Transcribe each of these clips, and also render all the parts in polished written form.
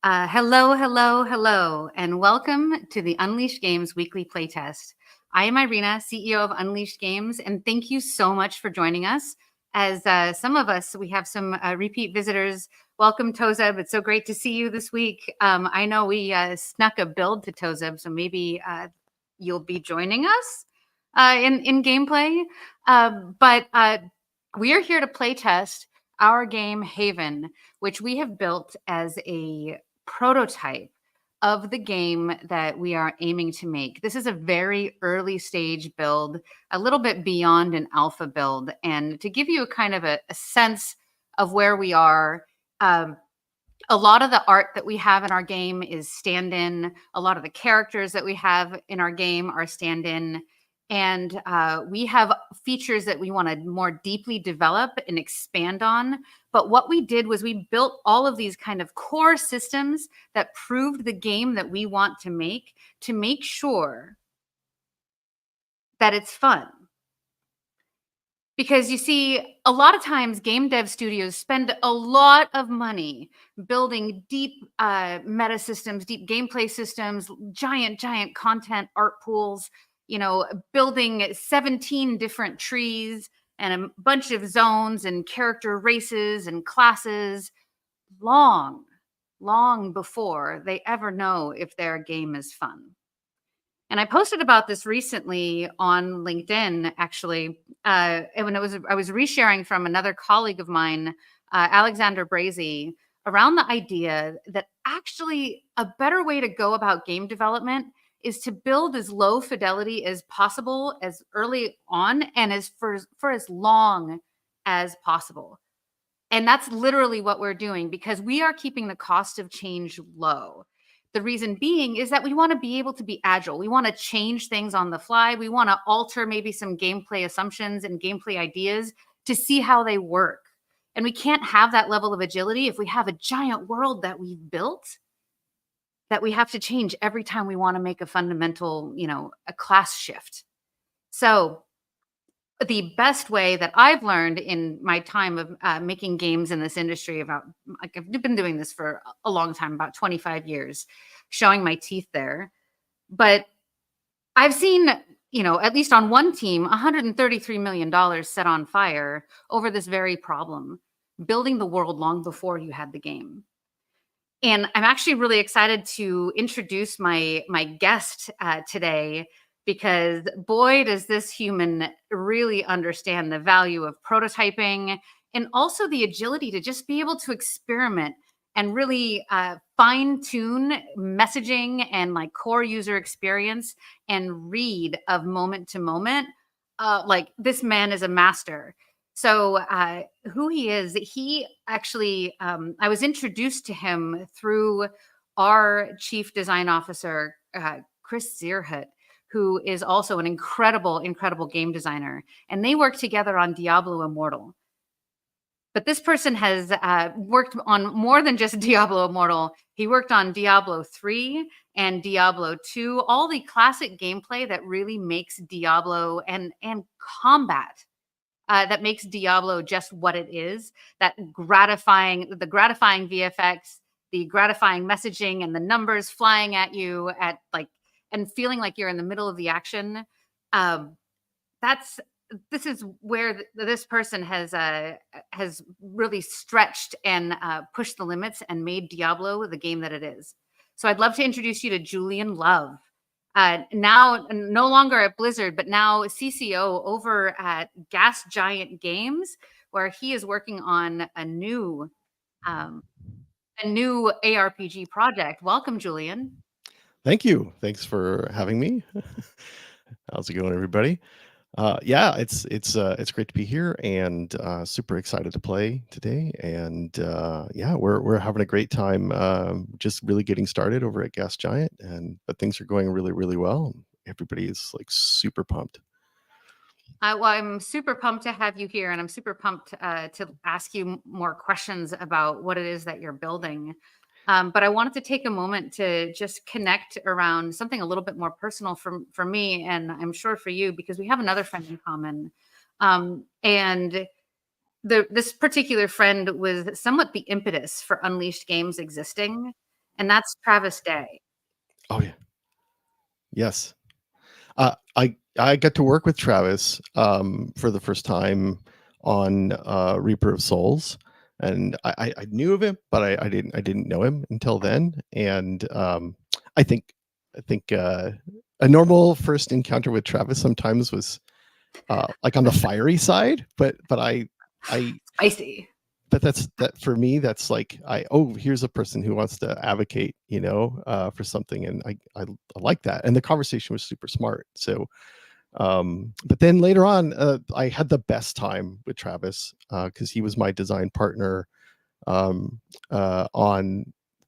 Hello, and welcome to the Unleashed Games Weekly Playtest. I am Irena, CEO of Unleashed Games, and thank you so much for joining us. As some of us, we have some repeat visitors. Welcome, Tozeb. It's so great to see you this week. I know we snuck a build to Tozeb, so maybe you'll be joining us in gameplay. But we are here to playtest our game Haven, which we have built as a prototype of the game that we are aiming to make. This is a very early stage build, a little bit beyond an alpha build. And to give you a kind of a sense of where we are, a lot of the art that we have in our game is stand-in. A lot of the characters that we have in our game are stand-in. And we have features that we want to more deeply develop and expand on. But what we did was we built all of these kind of core systems that proved the game that we want to make sure that it's fun. Because you see, a lot of times game dev studios spend a lot of money building deep meta systems, deep gameplay systems, giant content art pools, building 17 different trees and a bunch of zones and character races and classes long before they ever know if their game is fun. And I posted about this recently on LinkedIn, actually. And when I was resharing from another colleague of mine, Alexander Brazy, around the idea that actually a better way to go about game development is to build as low fidelity as possible, as early on, and for as long as possible. And that's literally what we're doing, because we are keeping the cost of change low. The reason being is that we want to be able to be agile. We want to change things on the fly. We want to alter maybe some gameplay assumptions and gameplay ideas to see how they work. And we can't have that level of agility if we have a giant world that we've built that we have to change every time we want to make a fundamental, a class shift. So the best way that I've learned in my time of making games in this industry, I've been doing this for a long time, about 25 years, showing my teeth there. But I've seen, at least on one team, $133 million set on fire over this very problem, building the world long before you had the game. And I'm actually really excited to introduce my guest today, because boy, does this human really understand the value of prototyping and also the agility to just be able to experiment and really fine tune messaging and like core user experience and read of moment to moment. Like, this man is a master. So who he is, he actually, I was introduced to him through our chief design officer, Chris Zierhut, who is also an incredible game designer. And they work together on Diablo Immortal. But this person has worked on more than just Diablo Immortal. He worked on Diablo 3 and Diablo 2, all the classic gameplay that really makes Diablo and combat that makes Diablo just what it is, the gratifying VFX, the gratifying messaging, and the numbers flying at you and feeling like you're in the middle of the action. This is where this person has really stretched and pushed the limits and made Diablo the game that it is. So I'd love to introduce you to Julian Love. Now no longer at Blizzard, but now CCO over at Gas Giant Games, where he is working on a new ARPG project. Welcome, Julian. Thank you. Thanks for having me. How's it going, everybody? Yeah, it's great to be here and super excited to play today. And yeah, we're having a great time. Just really getting started over at Gas Giant, but things are going really well. Everybody is like super pumped. Well, I'm super pumped to have you here, and I'm super pumped to ask you more questions about what it is that you're building. But I wanted to take a moment to just connect around something a little bit more personal for me, and I'm sure for you, because we have another friend in common. And this particular friend was somewhat the impetus for Unleashed Games existing. and that's Travis Day. Oh yeah. Yes. I got to work with Travis for the first time on Reaper of Souls, and I knew of him, but I didn't know him until then. And I think a normal first encounter with Travis sometimes was like on the fiery side, but I Spicy. but that for me, that's like here's a person who wants to advocate, for something, and I like that, and the conversation was super smart. So but then later on, I had the best time with Travis because he was my design partner on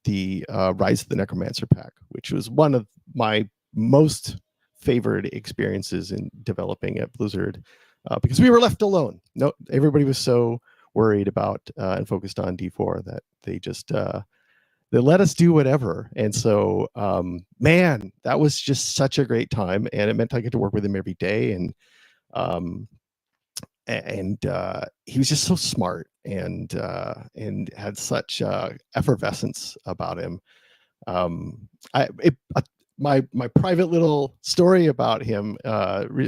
the Rise of the Necromancer pack, which was one of my most favored experiences in developing at Blizzard, because we were left alone. No, everybody was so worried about and focused on D4 that they just they let us do whatever. And so man, that was just such a great time, and it meant I get to work with him every day. Um and he was just so smart and had such effervescence about him. I it, my private little story about him,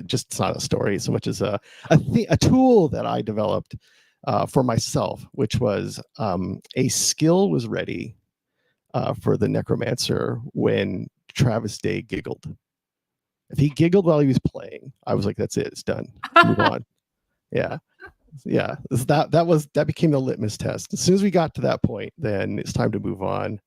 just it's not a story so much as a tool that I developed for myself, which was a skill was ready for the necromancer when Travis Day giggled. If he giggled while he was playing, I was like, "That's it. It's done. Move on." Yeah, yeah. That became the litmus test. As soon as we got to that point, then it's time to move on.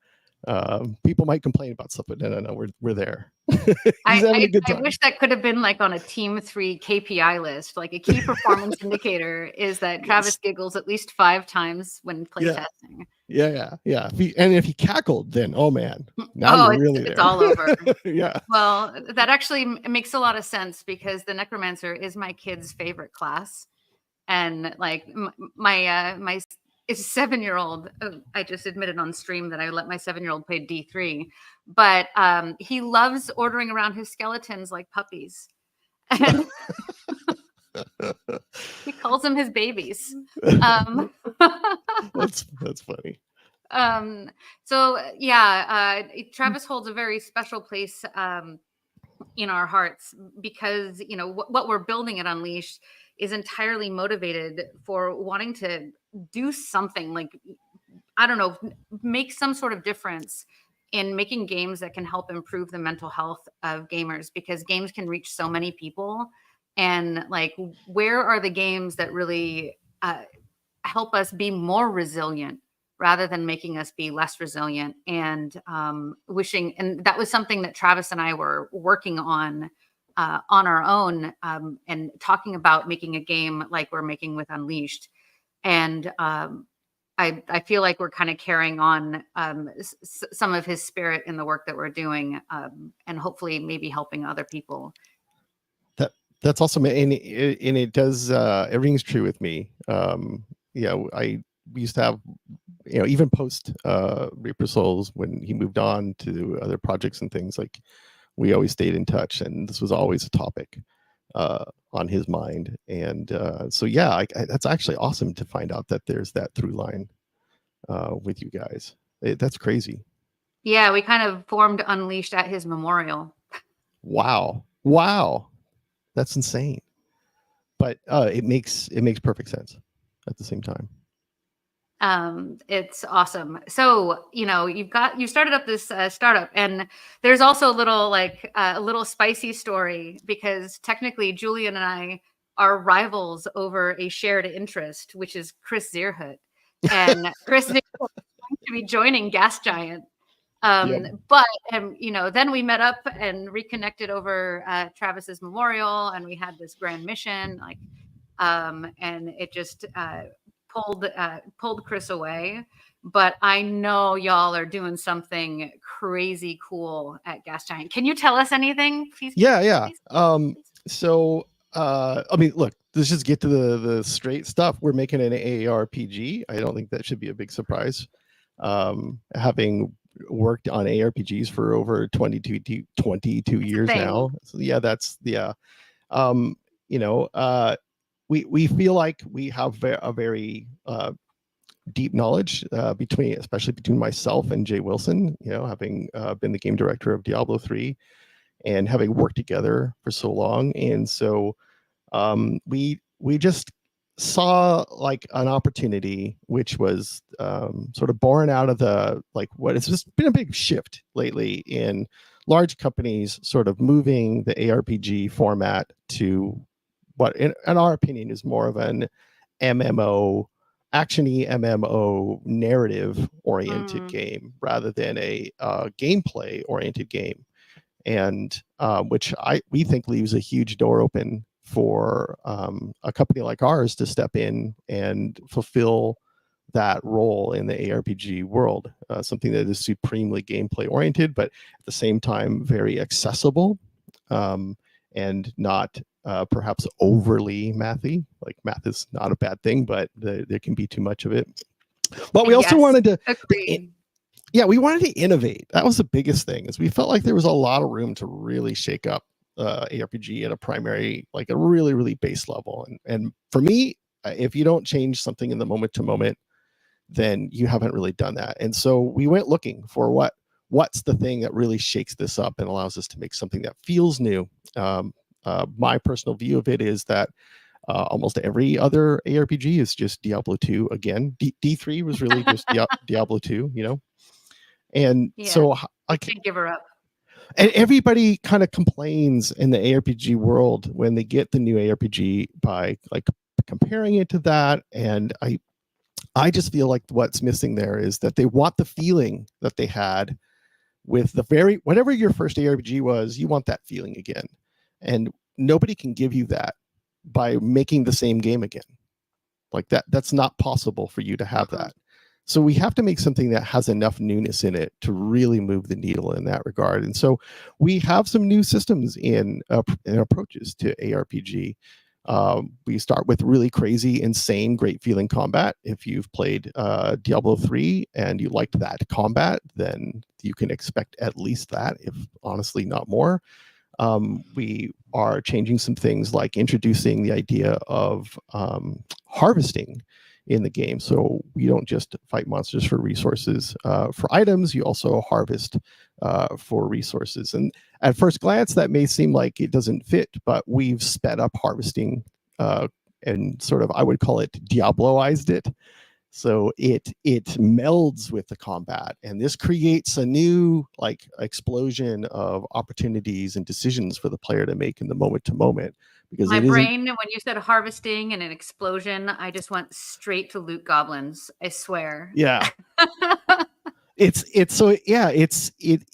People might complain about stuff, but no, we're there. He's having a good I time. wish that could have been like on a Team 3 KPI list. Like a key performance indicator is that Travis giggles at least 5 times when playtesting. Yeah. If he cackled, then oh man, now you're really there. It's all over. Yeah. Well, that actually makes a lot of sense because the Necromancer is my kid's favorite class, and like my 7-year-old, I just admitted on stream that I let my 7-year-old play D3, but he loves ordering around his skeletons like puppies, and he calls them his babies. That's funny. So yeah, Travis holds a very special place in our hearts because what we're building at Unleashed is entirely motivated for wanting to do something, like, I don't know, make some sort of difference in making games that can help improve the mental health of gamers, because games can reach so many people. And like, where are the games that really help us be more resilient rather than making us be less resilient? And and that was something that Travis and I were working on our own, and talking about making a game like we're making with Unleashed. And I feel like we're kind of carrying on some of his spirit in the work that we're doing, and hopefully maybe helping other people. That's awesome, and it does. Everything's true with me. We used to have, even post Reaper Souls, when he moved on to other projects and things, like we always stayed in touch, and this was always a topic on his mind. And so yeah, that's actually awesome to find out that there's that through line with you guys. That's crazy. Yeah, we kind of formed Unleashed at his memorial. Wow, that's insane. But it makes perfect sense at the same time. It's awesome. So, you started up this startup, and there's also a little spicy story, because technically Julian and I are rivals over a shared interest, which is Chris Zierhut. And Chris Zierhut is going to be joining Gas Giant. But then we met up and reconnected over Travis's memorial, and we had this grand mission, and it just pulled Chris away. But I know y'all are doing something crazy cool at Gas Giant. Can you tell us anything? Please, Yeah. please. So I mean, look, let's just get to the straight stuff. We're making an ARPG. I don't think that should be a big surprise. Having worked on ARPGs for over 22 years now. So yeah. We feel like we have a very deep knowledge especially between myself and Jay Wilson, having been the game director of Diablo 3 and having worked together for so long. And so we just saw like an opportunity, which was sort of born out of what has just been a big shift lately in large companies sort of moving the ARPG format to what, in our opinion, is more of an MMO, actiony MMO narrative oriented game rather than a gameplay oriented game. And which we think leaves a huge door open for a company like ours to step in and fulfill that role in the ARPG world, something that is supremely gameplay oriented, but at the same time very accessible, and not perhaps overly mathy. Like math is not a bad thing, but there can be too much of it. But we also wanted to we wanted to innovate. That was the biggest thing, is we felt like there was a lot of room to really shake up ARPG at a primary, like a really, really base level. And for me, if you don't change something in the moment to moment, then you haven't really done that. And so we went looking for what's the thing that really shakes this up and allows us to make something that feels new. My personal view of it is that almost every other ARPG is just Diablo 2 again. D3 was really just Diablo 2, And so I can't give her up. And everybody kind of complains in the ARPG world when they get the new ARPG by like comparing it to that. And I just feel like what's missing there is that they want the feeling that they had with whatever your first ARPG was, you want that feeling again. And nobody can give you that by making the same game again. Like that's not possible for you to have that. So we have to make something that has enough newness in it to really move the needle in that regard. And so we have some new systems in approaches to ARPG. We start with really crazy, insane, great feeling combat. If you've played Diablo 3 and you liked that combat, then you can expect at least that, if honestly not more. We are changing some things like introducing the idea of harvesting in the game. So you don't just fight monsters for resources, for items, you also harvest for resources. And at first glance, that may seem like it doesn't fit, but we've sped up harvesting and sort of, I would call it, Diabloized it. So it melds with the combat, and this creates a new like explosion of opportunities and decisions for the player to make in the moment to moment. Because my brain, when you said harvesting and an explosion, I just went straight to loot goblins. I swear. Yeah. It's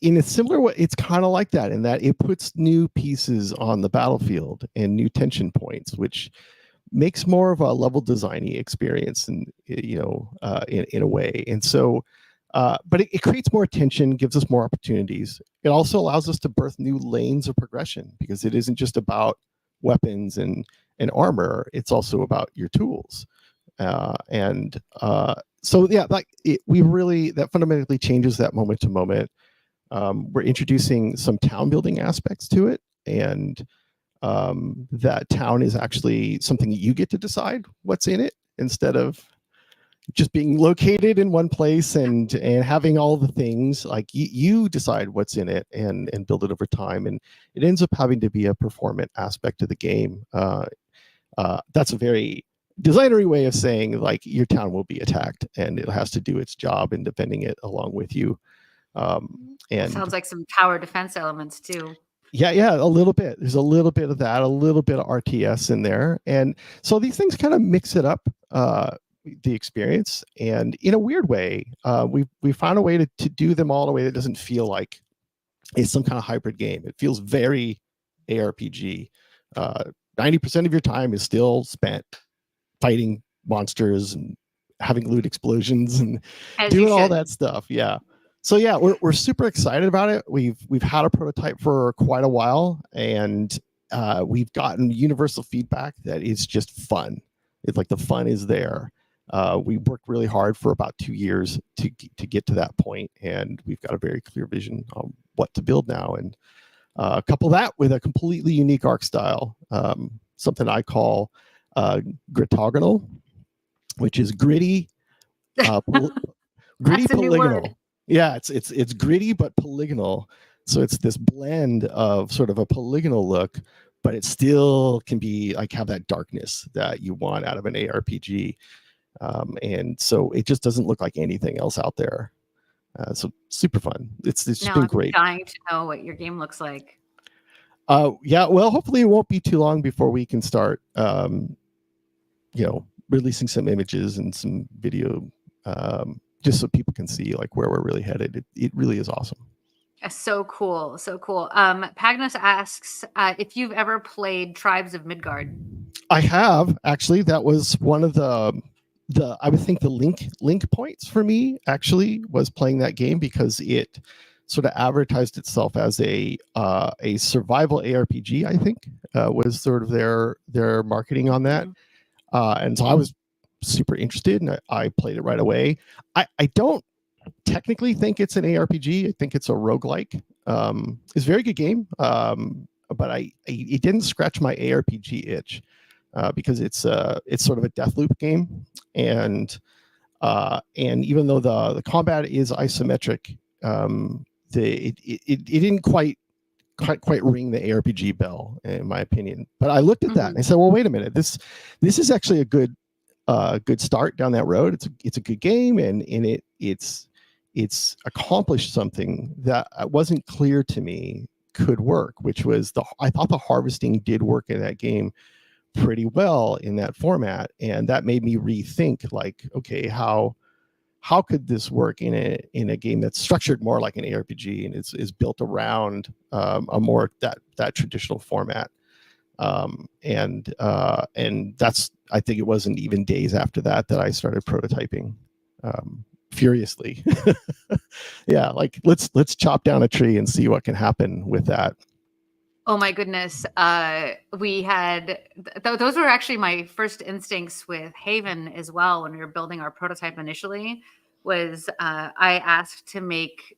in a similar way. It's kind of like that in that it puts new pieces on the battlefield and new tension points, which makes more of a level designy experience, and in a way. And so but it creates more tension, gives us more opportunities. It also allows us to birth new lanes of progression, because it isn't just about weapons and armor, it's also about your tools. So yeah, like that fundamentally changes that moment to moment. We're introducing some town building aspects to it, and that town is actually something you get to decide what's in it, instead of just being located in one place and having all the things. Like you decide what's in it and build it over time, and it ends up having to be a performant aspect of the game. That's a very designery way of saying like your town will be attacked and it has to do its job in defending it along with you. And sounds like some tower defense elements too. Yeah, a little bit. There's a little bit of that, a little bit of RTS in there. And so these things kind of mix it up, the experience. And in a weird way, we found a way to do them all in a way that doesn't feel like it's some kind of hybrid game. It feels very ARPG. 90% of your time is still spent fighting monsters and having loot explosions and doing all that stuff. Yeah. So yeah, we're super excited about it. We've had a prototype for quite a while, and we've gotten universal feedback that it's just fun. It's like the fun is there. We worked really hard for about 2 years to get to that point, and we've got a very clear vision on what to build now. And couple that with a completely unique arc style, something I call gritogonal, which is gritty Gritty That's a new word. polygonal. Yeah, it's gritty but polygonal. So it's this blend of sort of a polygonal look, but it still can be like have that darkness that you want out of an ARPG. And so it just doesn't look like anything else out there. So super fun. It's just been great. Dying to know what your game looks like. Yeah, well, hopefully it won't be too long before we can start, releasing some images and some video, just so people can see like where we're really headed. It really is awesome. So cool. So cool. Pagnus asks if you've ever played Tribes of Midgard. I have, actually. That was one of the I would think the link points for me actually was playing that game, because it sort of advertised itself as a survival ARPG. I think was sort of their marketing on that, and so I was super interested, and I played it right away. I don't technically think it's an ARPG. I think it's a roguelike. It's a very good game, but it didn't scratch my ARPG itch, because it's sort of a death loop game, and even though the combat is isometric, it didn't quite ring the ARPG bell, in my opinion. But I looked at that and I said, well, wait a minute, this is actually a good start down that road. It's a good game, and it's accomplished something that wasn't clear to me could work, which was I thought the harvesting did work in that game pretty well in that format, and that made me rethink, like, okay, how could this work in a game that's structured more like an ARPG and is built around a more that traditional format, and that's, I think it wasn't even days after that I started prototyping furiously. Yeah, like let's chop down a tree and see what can happen with that. Oh my goodness. We had, those were actually my first instincts with Haven as well. When we were building our prototype initially, was I asked to make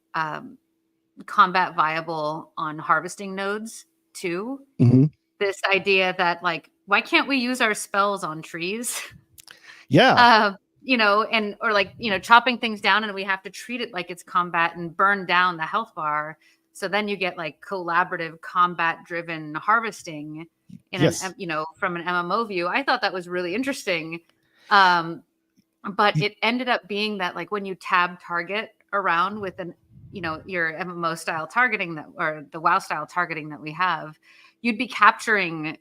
combat viable on harvesting nodes too. Mm-hmm. This idea that, like, why can't we use our spells on trees? Yeah. Or chopping things down, and we have to treat it like it's combat and burn down the health bar. So then you get like collaborative combat driven harvesting in from an MMO view. I thought that was really interesting. But it ended up being that, like, when you tab target around with your MMO style targeting or the WoW style targeting that we have, you'd be capturing,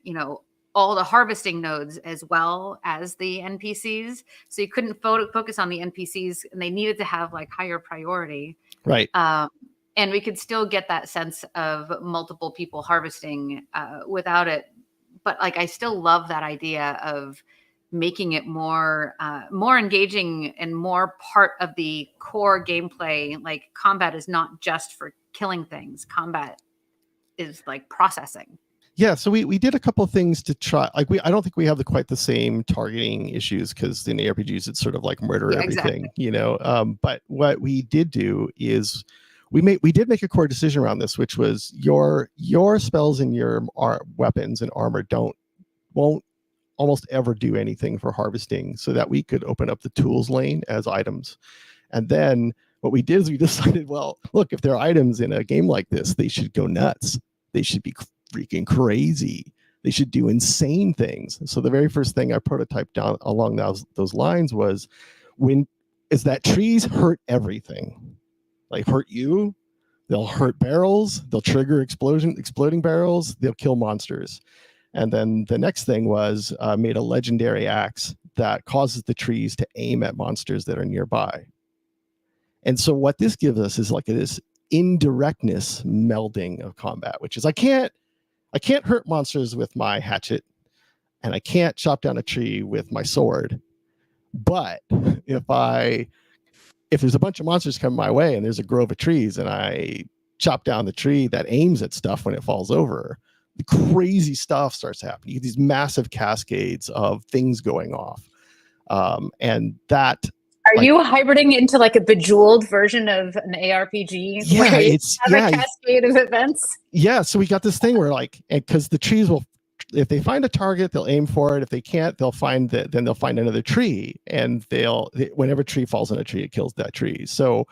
all the harvesting nodes as well as the NPCs. So you couldn't focus on the NPCs, and they needed to have like higher priority. Right. And we could still get that sense of multiple people harvesting without it. But like, I still love that idea of making it more engaging and more part of the core gameplay. Like, combat is not just for killing things. Combat is like processing. Yeah, so we did a couple of things to try. Like, I don't think we have quite the same targeting issues, because in ARPGs it's sort of like murder everything, exactly. But what we did do is we did make a core decision around this, which was your spells and your weapons and armor won't almost ever do anything for harvesting, so that we could open up the tools lane as items. And then what we did is we decided, well, look, if they're items in a game like this, they should go nuts. They should be freaking crazy. They should do insane things. So the very first thing I prototyped down along those lines was that trees hurt everything. Like, hurt you, they'll hurt barrels, they'll trigger exploding barrels, they'll kill monsters. And then the next thing was made a legendary axe that causes the trees to aim at monsters that are nearby. And so what this gives us is like this indirectness melding of combat, which is I can't hurt monsters with my hatchet, and I can't chop down a tree with my sword. But if there's a bunch of monsters coming my way and there's a grove of trees and I chop down the tree that aims at stuff when it falls over, the crazy stuff starts happening. You get these massive cascades of things going off. And that... Are you hybriding into like a Bejeweled version of an ARPG? Yeah, where you have a cascade of events. Yeah, so we got this thing where, like, because the trees will if they find a target, they'll aim for it. If they can't, they'll find another tree, and whenever tree falls on a tree, it kills that tree. So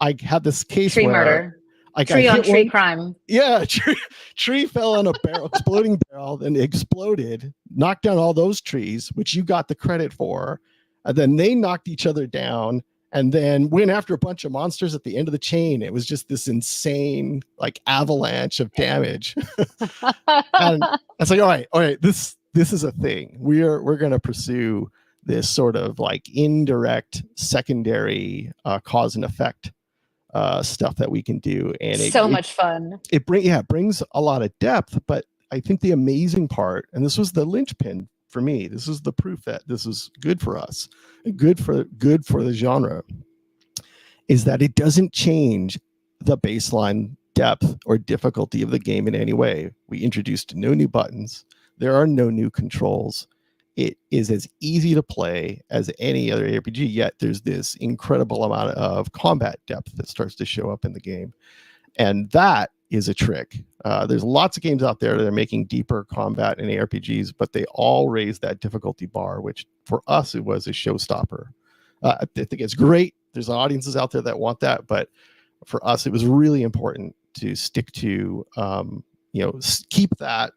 I had this case Tree where murder. I got Tree on hit tree one. crime. Yeah, tree fell on a barrel, exploding barrel, then exploded, knocked down all those trees, which you got the credit for. And then they knocked each other down, and then went after a bunch of monsters at the end of the chain. It was just this insane like avalanche of damage. And it's like, all right, this is a thing. We're going to pursue this sort of like indirect secondary cause and effect stuff that we can do, and much fun. It brings a lot of depth. But I think the amazing part, and this was the linchpin for me, this is the proof that this is good for us, good for the genre, is that it doesn't change the baseline depth or difficulty of the game in any way. We introduced no new buttons. There are no new controls. It is as easy to play as any other RPG, yet there's this incredible amount of combat depth that starts to show up in the game. And that is a trick. There's lots of games out there that are making deeper combat in ARPGs, but they all raise that difficulty bar, which for us, it was a showstopper. I think it's great. There's audiences out there that want that, but for us, it was really important to stick to, keep that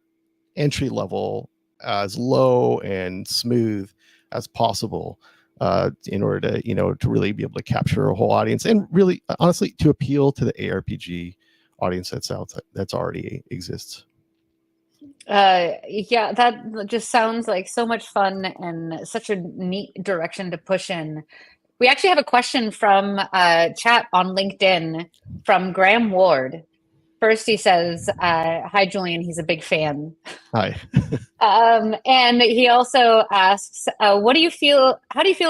entry level as low and smooth as possible, in order to really be able to capture a whole audience, and really, honestly, to appeal to the ARPG audience that's already exists. Yeah, that just sounds like so much fun and such a neat direction to push in. We actually have a question from chat on LinkedIn from Graham Ward. First, he says, hi, Julian. He's a big fan. Hi. And he also asks, how do you feel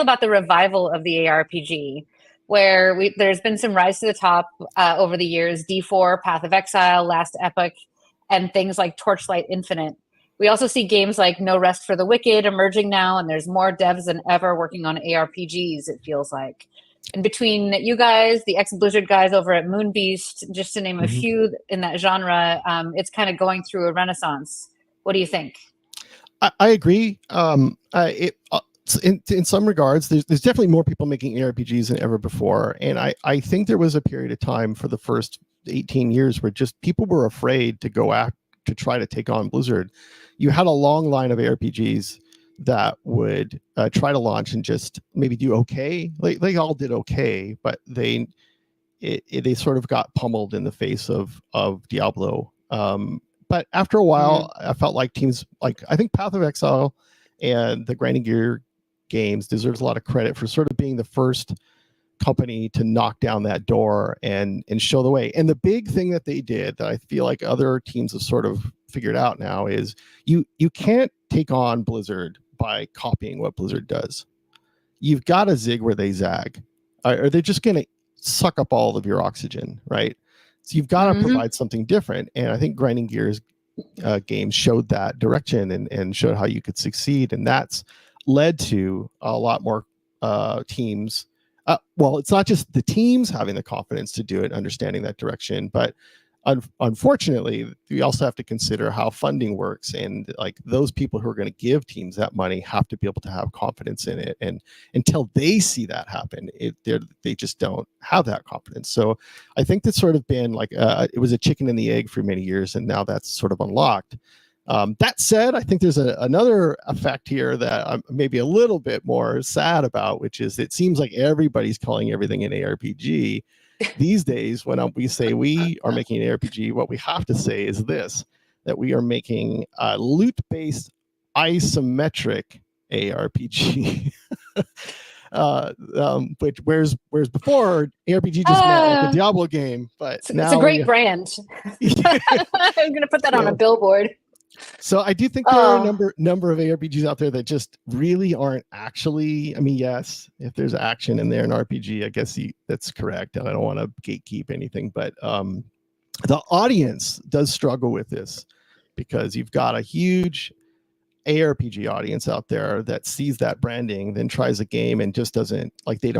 about the revival of the ARPG, where there's been some rise to the top over the years, D4, Path of Exile, Last Epoch, and things like Torchlight Infinite. We also see games like No Rest for the Wicked emerging now, and there's more devs than ever working on ARPGs, it feels like. And between you guys, the ex-Blizzard guys over at Moonbeast, just to name a few in that genre, it's kind of going through a renaissance. What do you think? I agree. In some regards, there's definitely more people making ARPGs than ever before. And I think there was a period of time for the first 18 years where just people were afraid to go out to try to take on Blizzard. You had a long line of ARPGs that would try to launch and just maybe do okay. They all did okay, but they sort of got pummeled in the face of Diablo. But after a while, I felt like teams like, I think Path of Exile and the Grinding Gear games deserves a lot of credit for sort of being the first company to knock down that door and show the way. And the big thing that they did that I feel like other teams have sort of figured out now is you can't take on Blizzard by copying what Blizzard does. You've got to zig where they zag, or they're just going to suck up all of your oxygen, right? So you've got to provide something different. And I think Grinding Gears games showed that direction and showed how you could succeed. And that's led to a lot more teams. Well, it's not just the teams having the confidence to do it, understanding that direction, but unfortunately, we also have to consider how funding works, and like those people who are going to give teams that money have to be able to have confidence in it. And until they see that happen, they just don't have that confidence. So I think that's sort of been like it was a chicken and the egg for many years, and now that's sort of unlocked. That said, I think there's another effect here that I'm maybe a little bit more sad about, which is it seems like everybody's calling everything an ARPG. These days, when we say we are making an ARPG, what we have to say is this, that we are making a loot-based isometric ARPG. Which whereas before ARPG just meant like a Diablo game, but it's a great brand. I'm gonna put that on a billboard. So I do think there are a number of ARPGs out there that just really aren't actually. I mean, yes, if there's action in there in RPG, I guess that's correct. And I don't want to gatekeep anything, but the audience does struggle with this because you've got a huge ARPG audience out there that sees that branding, then tries a game and just doesn't like. They're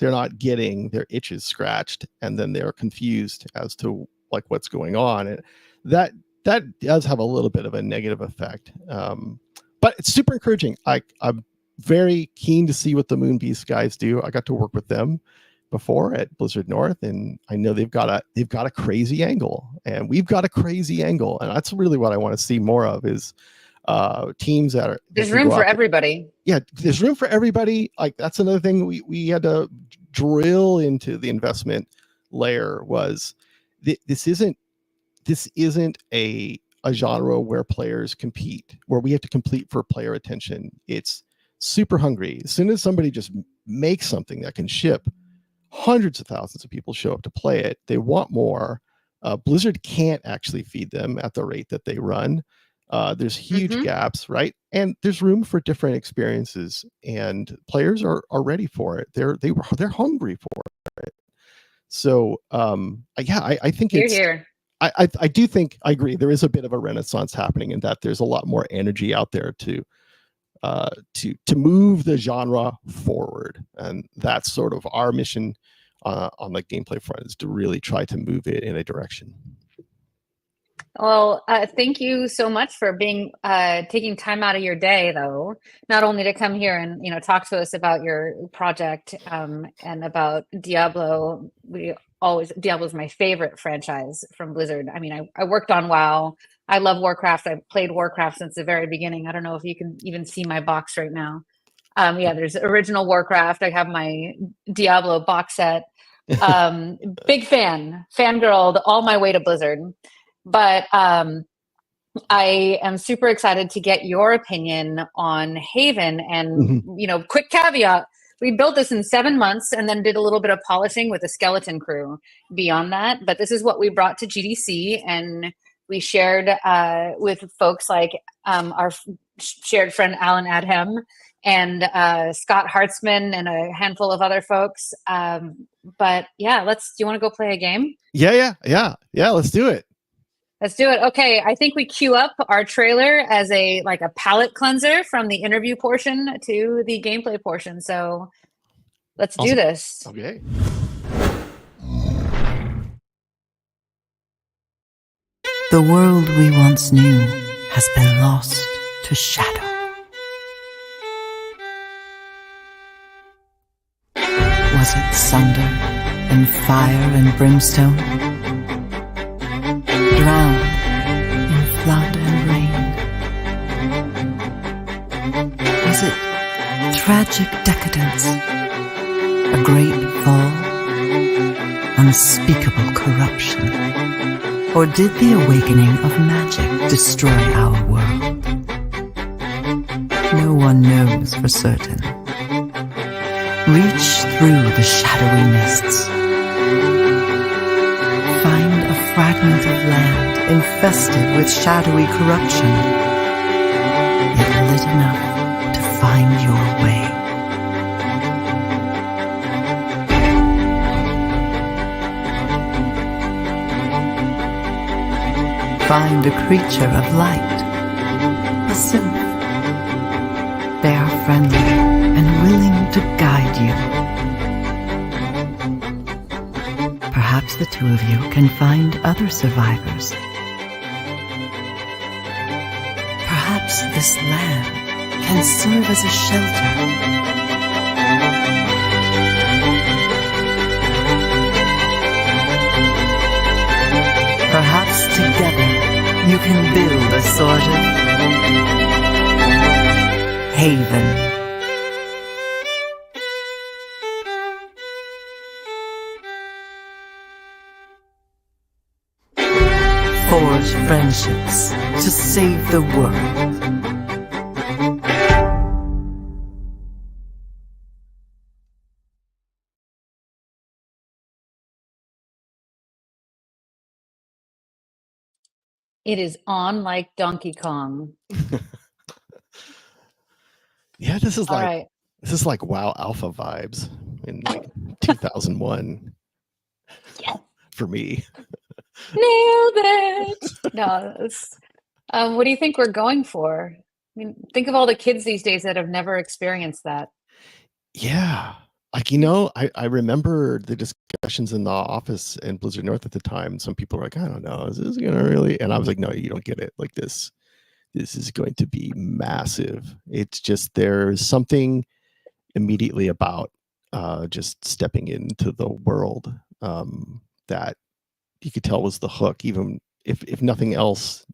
not getting their itches scratched, and then they're confused as to like what's going on, and that that does have a little bit of a negative effect. But it's super encouraging. I'm very keen to see what the Moonbeast guys do. I got to work with them before at Blizzard North, and I know they've got a crazy angle, and we've got a crazy angle, and that's really what I want to see more of is teams that are. There's room for everybody. Yeah, there's room for everybody. Like that's another thing we had to drill into the investment layer was this isn't a genre where players compete, where we have to compete for player attention. It's super hungry. As soon as somebody just makes something that can ship, hundreds of thousands of people show up to play it. They want more. Blizzard can't actually feed them at the rate that they run. There's huge gaps, right? And there's room for different experiences, and players are ready for it. They're hungry for it. So I think it's here. I do think I agree. There is a bit of a renaissance happening in that there's a lot more energy out there to move the genre forward, and that's sort of our mission on the gameplay front, is to really try to move it in a direction. Well, thank you so much for taking time out of your day, though, not only to come here and talk to us about your project and about Diablo. Diablo is my favorite franchise from Blizzard. I mean, I worked on WoW. I love Warcraft. I've played Warcraft since the very beginning. I don't know if you can even see my box right now. There's original Warcraft. I have my Diablo box set. Big fangirled all my way to Blizzard. But I am super excited to get your opinion on Haven. And, quick caveat, we built this in 7 months and then did a little bit of polishing with a skeleton crew beyond that. But this is what we brought to GDC, and we shared with folks like our shared friend Alan Adhem and Scott Hartzman and a handful of other folks. But yeah, do you want to go play a game? Yeah. Let's do it. Let's do it. Okay, I think we queue up our trailer as a palate cleanser from the interview portion to the gameplay portion. So let's do this. Okay. The world we once knew has been lost to shadow. Was it thunder and fire and brimstone? Drowned in flood and rain? Was it tragic decadence, a great fall, unspeakable corruption? Or did the awakening of magic destroy our world? No one knows for certain. Reach through the shadowy mists. Find a fragment of land infested with shadowy corruption, yet lit enough to find your way. Find a creature of light, a synth. They are friendly and willing to guide you. Perhaps the two of you can find other survivors. Perhaps this land can serve as a shelter. Perhaps together you can build a sort of haven. Forge friendships to save the world. It is on like Donkey Kong. Yeah, this is All like right. this is like WoW Alpha vibes in like 2001. Yes. For me. Nailed it. No, what do you think we're going for? I mean, think of all the kids these days that have never experienced that. Yeah. Like, you know, I remember the discussions in the office in Blizzard North at the time. Some people were like, I don't know, is this gonna really? And I was like, no, you don't get it. Like this is going to be massive. It's just there's something immediately about just stepping into the world that you could tell was the hook, even if nothing else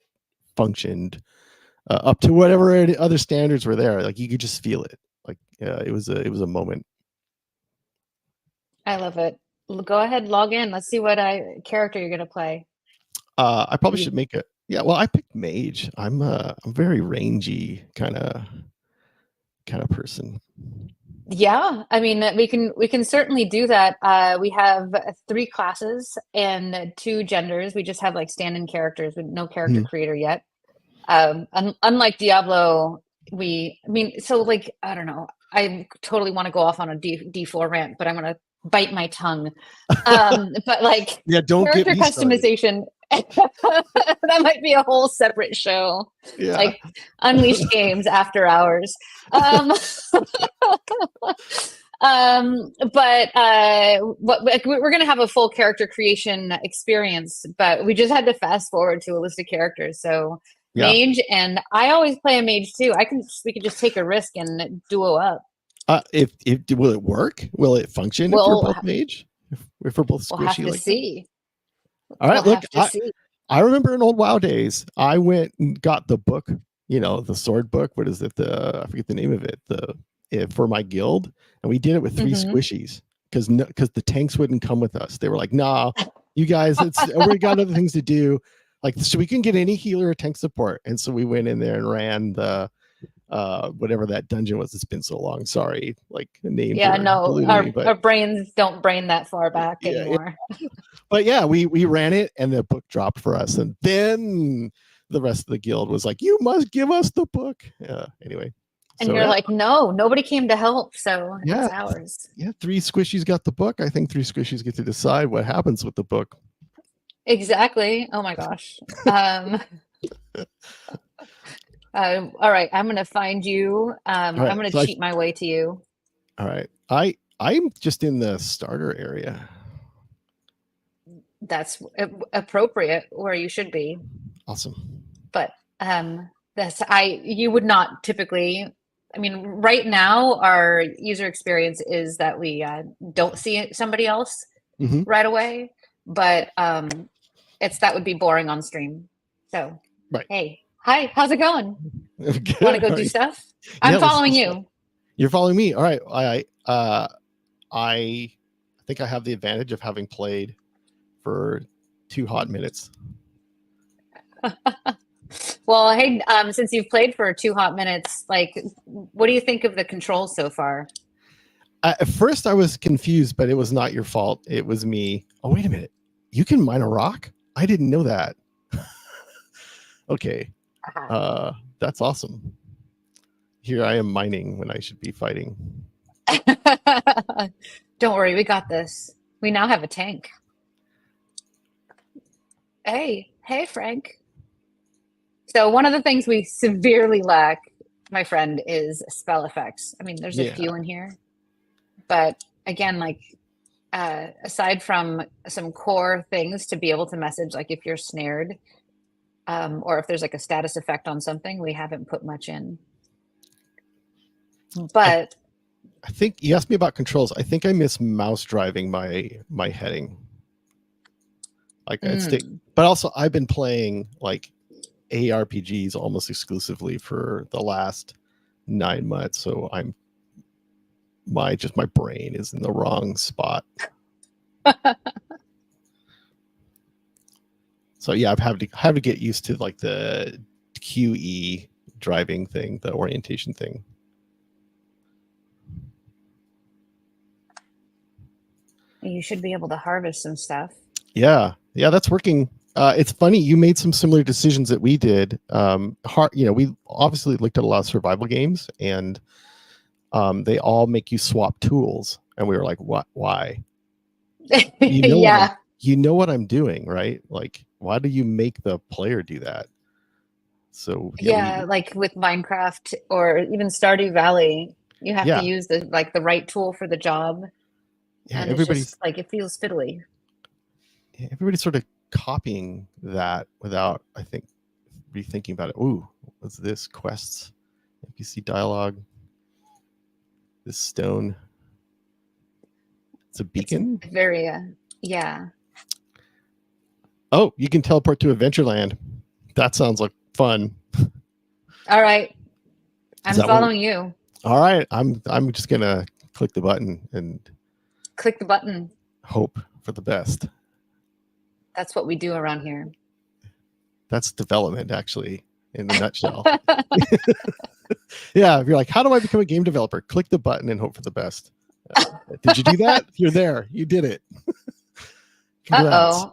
functioned up to whatever other standards were there. Like you could just feel it. Like it was a moment. I love it. Go ahead, log in. Let's see what character you're gonna play. I probably should make it. Yeah, well, I picked mage. I'm very rangy kind of person. Yeah, I mean we can certainly do that. We have 3 classes and 2 genders. We just have like stand-in characters with no character creator yet. Unlike Diablo, so like I don't know. I totally want to go off on a D4 rant, but I'm gonna bite my tongue. But like yeah, don't character get me customization. That might be a whole separate show. Yeah. Like Unleashed Games after hours. But we're gonna have a full character creation experience, but we just had to fast forward to a list of characters. So mage, and I always play a mage too. We could just take a risk and duo up. If will it work? Will it function if we're both mage? If we're both squishy, we'll have to see. All right, look, I remember in old WoW days, I went and got the book, you know, the sword book. What is it? I forget the name of it. For my guild, and we did it with 3 squishies because the tanks wouldn't come with us. They were like, "Nah, you guys, we got other things to do. Like, so we can get any healer or tank support." And so we went in there and ran the whatever that dungeon was. It's been so long. Sorry, like names. Yeah, no, our brains don't brain that far back anymore. Yeah. But yeah, we ran it, and the book dropped for us, and then the rest of the guild was like, "You must give us the book." Anyway. And you're like, no, nobody came to help, so it's ours. Yeah, 3 squishies got the book. I think 3 squishies get to decide what happens with the book. Exactly. Oh my gosh. All right, I'm gonna find you. I'm gonna cheat my way to you. All right, I'm just in the starter area. That's appropriate where you should be. Awesome. But you would not typically. I mean, right now our user experience is that we don't see somebody else right away, but that would be boring on stream. So, hey, hi, how's it going? Want to go do stuff? I'm following you. You're following me. All right. I think I have the advantage of having played for 2 hot minutes. Well, hey, since you've played for 2 hot minutes, like, what do you think of the controls so far? At first, I was confused, but it was not your fault. It was me. Oh, wait a minute. You can mine a rock? I didn't know that. Okay. That's awesome. Here I am mining when I should be fighting. Don't worry, we got this. We now have a tank. Hey, Frank. So one of the things we severely lack, my friend, is spell effects. I mean, there's a few in here, but again, like aside from some core things to be able to message, like if you're snared, or if there's like a status effect on something, we haven't put much in. But I think you asked me about controls. I think I miss mouse driving my heading. Like but also I've been playing like ARPGs almost exclusively for the last 9 months, so my brain is in the wrong spot. So yeah, I've had to get used to like the QE driving thing, the orientation thing. You should be able to harvest some stuff. Yeah, that's working. It's funny, you made some similar decisions that we did. We obviously looked at a lot of survival games, and they all make you swap tools, and we were like, "What? Why?" You know what I'm doing, right? Like, why do you make the player do that? So like with Minecraft or even Stardew Valley, You have Yeah. to use the right tool for the job. Yeah, And it's just like, it feels fiddly. everybody's sort of copying that without, I think, rethinking about it. Ooh, what's this? Quests, NPC dialogue, this stone. It's a beacon. It's very, yeah. Oh, you can teleport to Adventureland. That sounds like fun. All right. I'm that following you. All right. I'm just gonna click the button and Click the button. hope for the best. That's what we do around here. That's development, actually, in a nutshell. Yeah, if you're like, how do I become a game developer? Click the button and hope for the best. Did you do that? You're there. You did it. Congrats. Uh-oh.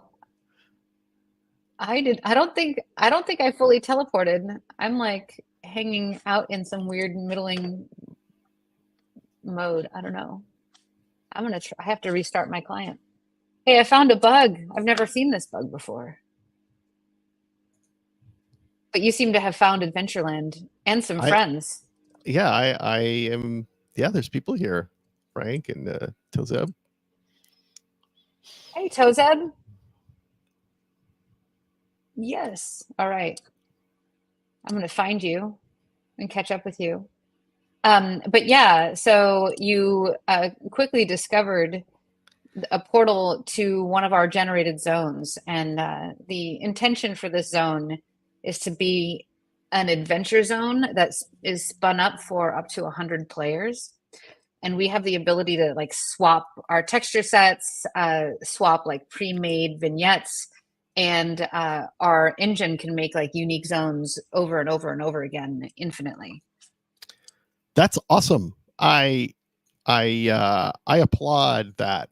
I did. I don't think I fully teleported. I'm like hanging out in some weird middling mode. I don't know. I'm gonna try. I have to restart my client. Hey, I found a bug. I've never seen this bug before. But you seem to have found Adventureland and some friends. Yeah, I am. Yeah, there's people here. Frank and Tozeb. Hey, Tozeb. Yes. All right. I'm going to find you and catch up with you. But yeah, so you quickly discovered a portal to one of our generated zones. And the intention for this zone is to be an adventure zone that is spun up for up to 100 players. And we have the ability to like swap our texture sets, swap like pre-made vignettes, and our engine can make like unique zones over and over and over again infinitely. That's awesome. I applaud that.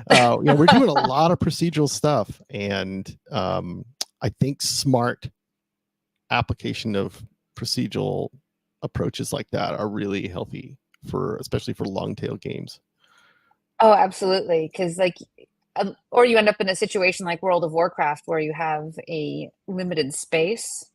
We're doing a lot of procedural stuff, and I think smart application of procedural approaches like that are really healthy especially for long tail games. Oh, absolutely. Because or you end up in a situation like World of Warcraft where you have a limited space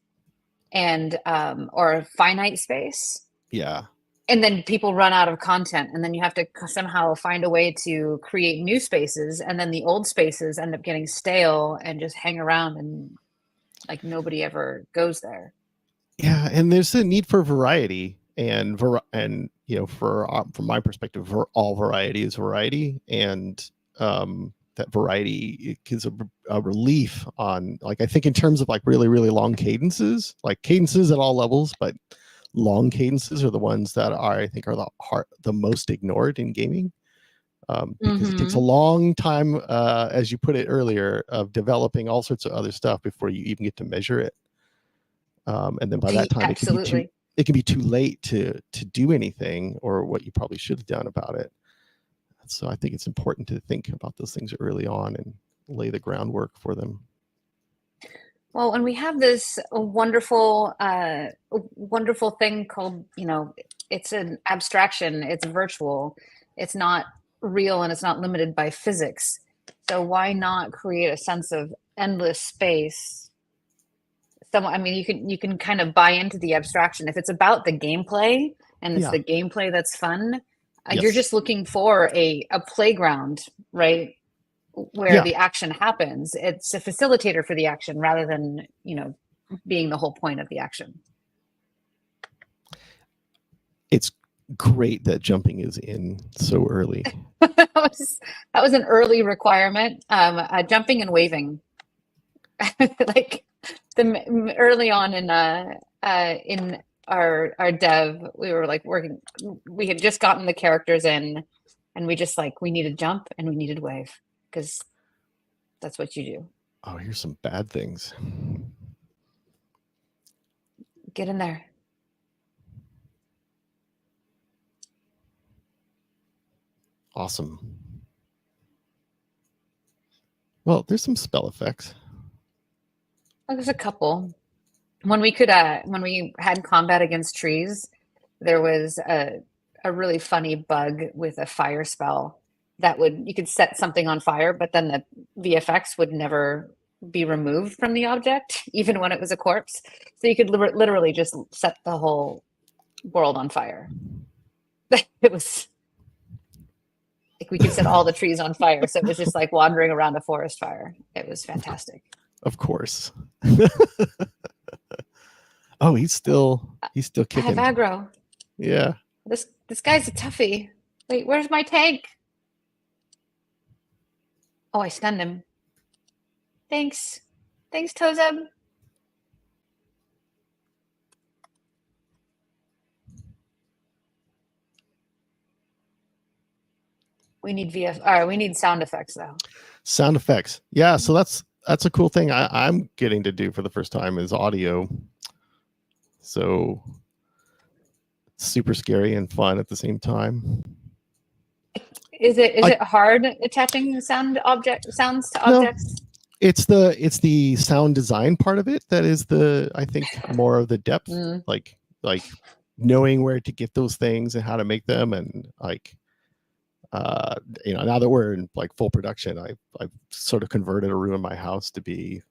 and or a finite space. Yeah. And then people run out of content, and then you have to somehow find a way to create new spaces, and then the old spaces end up getting stale and just hang around, and like nobody ever goes there. Yeah, and there's a need for variety, and from my perspective, all variety is variety, and that variety gives a relief on, like, I think in terms of like really, really long cadences, like cadences at all levels, but long cadences are the ones that I think are the most ignored in gaming, because it takes a long time, as you put it earlier, of developing all sorts of other stuff before you even get to measure it, and then by that time it can be too late to do anything or what you probably should have done about it. So I think it's important to think about those things early on and lay the groundwork for them. Well, and we have this wonderful thing called, it's an abstraction, it's virtual, it's not real, and it's not limited by physics. So why not create a sense of endless space? You can kind of buy into the abstraction. If it's about the gameplay and it's the gameplay that's fun, you're just looking for a playground, right? Where the action happens. It's a facilitator for the action rather than, being the whole point of the action. It's great that jumping is in so early. that was an early requirement. Jumping and waving. Like early on in our dev, we were like working, we had just gotten the characters in, and we needed jump and we needed wave, because that's what you do. Oh, here's some bad things. Get in there. Awesome. Well, there's some spell effects. Well, there's a couple. When we had combat against trees, there was a really funny bug with a fire spell that you could set something on fire, but then the VFX would never be removed from the object, even when it was a corpse. So you could literally just set the whole world on fire. It was like we could set all the trees on fire. So it was just like wandering around a forest fire. It was fantastic. Of course. Oh, he's still I kicking. have aggro. Yeah. This guy's a toughie. Wait, where's my tank? Oh, I stunned him. Thanks. Thanks, Tozeb. We need we need sound effects though. Sound effects. Yeah, so that's a cool thing I'm getting to do for the first time is audio. So super scary and fun at the same time. Is it hard attaching sounds to objects? No, it's the sound design part of it that is I think more of the depth, like knowing where to get those things and how to make them, and like now that we're in like full production, I've sort of converted a room in my house to be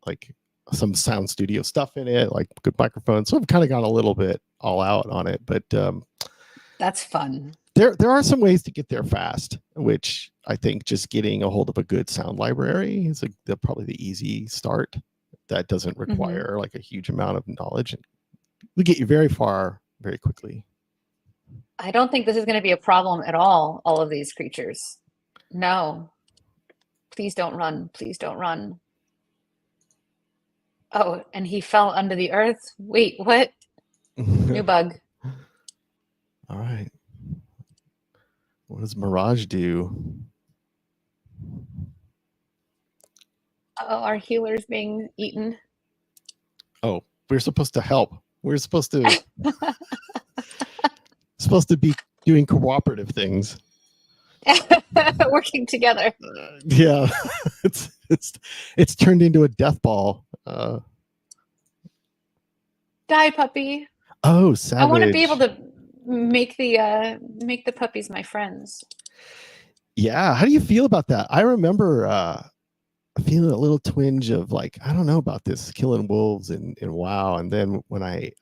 like some sound studio stuff in it, like good microphones. So I've kind of gone a little bit all out on it, but that's fun. There are some ways to get there fast, which I think just getting a hold of a good sound library is probably the easy start. That doesn't require like a huge amount of knowledge. We get you very far very quickly. I don't think this is going to be a problem at all of these creatures. No. Please don't run. Please don't run. Oh, and he fell under the earth. Wait, what? New bug. All right. What does Mirage do? Oh, our healer's being eaten. Oh, we're supposed to help. We're supposed to be doing cooperative things. Working together. Yeah. it's turned into a death ball. Die, puppy. Oh, savage. I want to be able to make the puppies my friends. Yeah, how do you feel about that? I remember feeling a little twinge of like, I don't know about this killing wolves in WoW, and then when I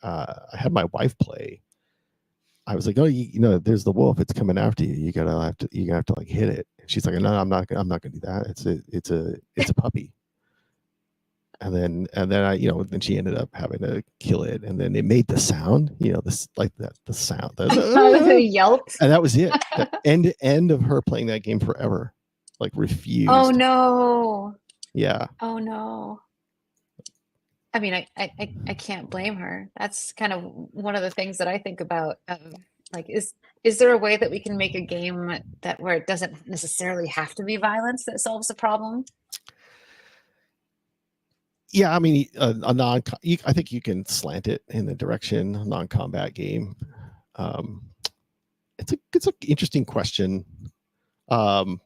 had my wife play, I was like, oh, you know, there's the wolf, it's coming after you. You're gonna have to like hit it. And she's like, no, I'm not gonna do that. It's a puppy. And then I, then she ended up having to kill it, and then it made the sound, this like that, the sound, The yelps, and that was it. The end of her playing that game forever, like refused. Oh no! Yeah. Oh no! I mean, I can't blame her. That's kind of one of the things that I think about. Like, is there a way that we can make a game where it doesn't necessarily have to be violence that solves the problem? Yeah, I mean, I think you can slant it in the direction non-combat game. It's an interesting question. It's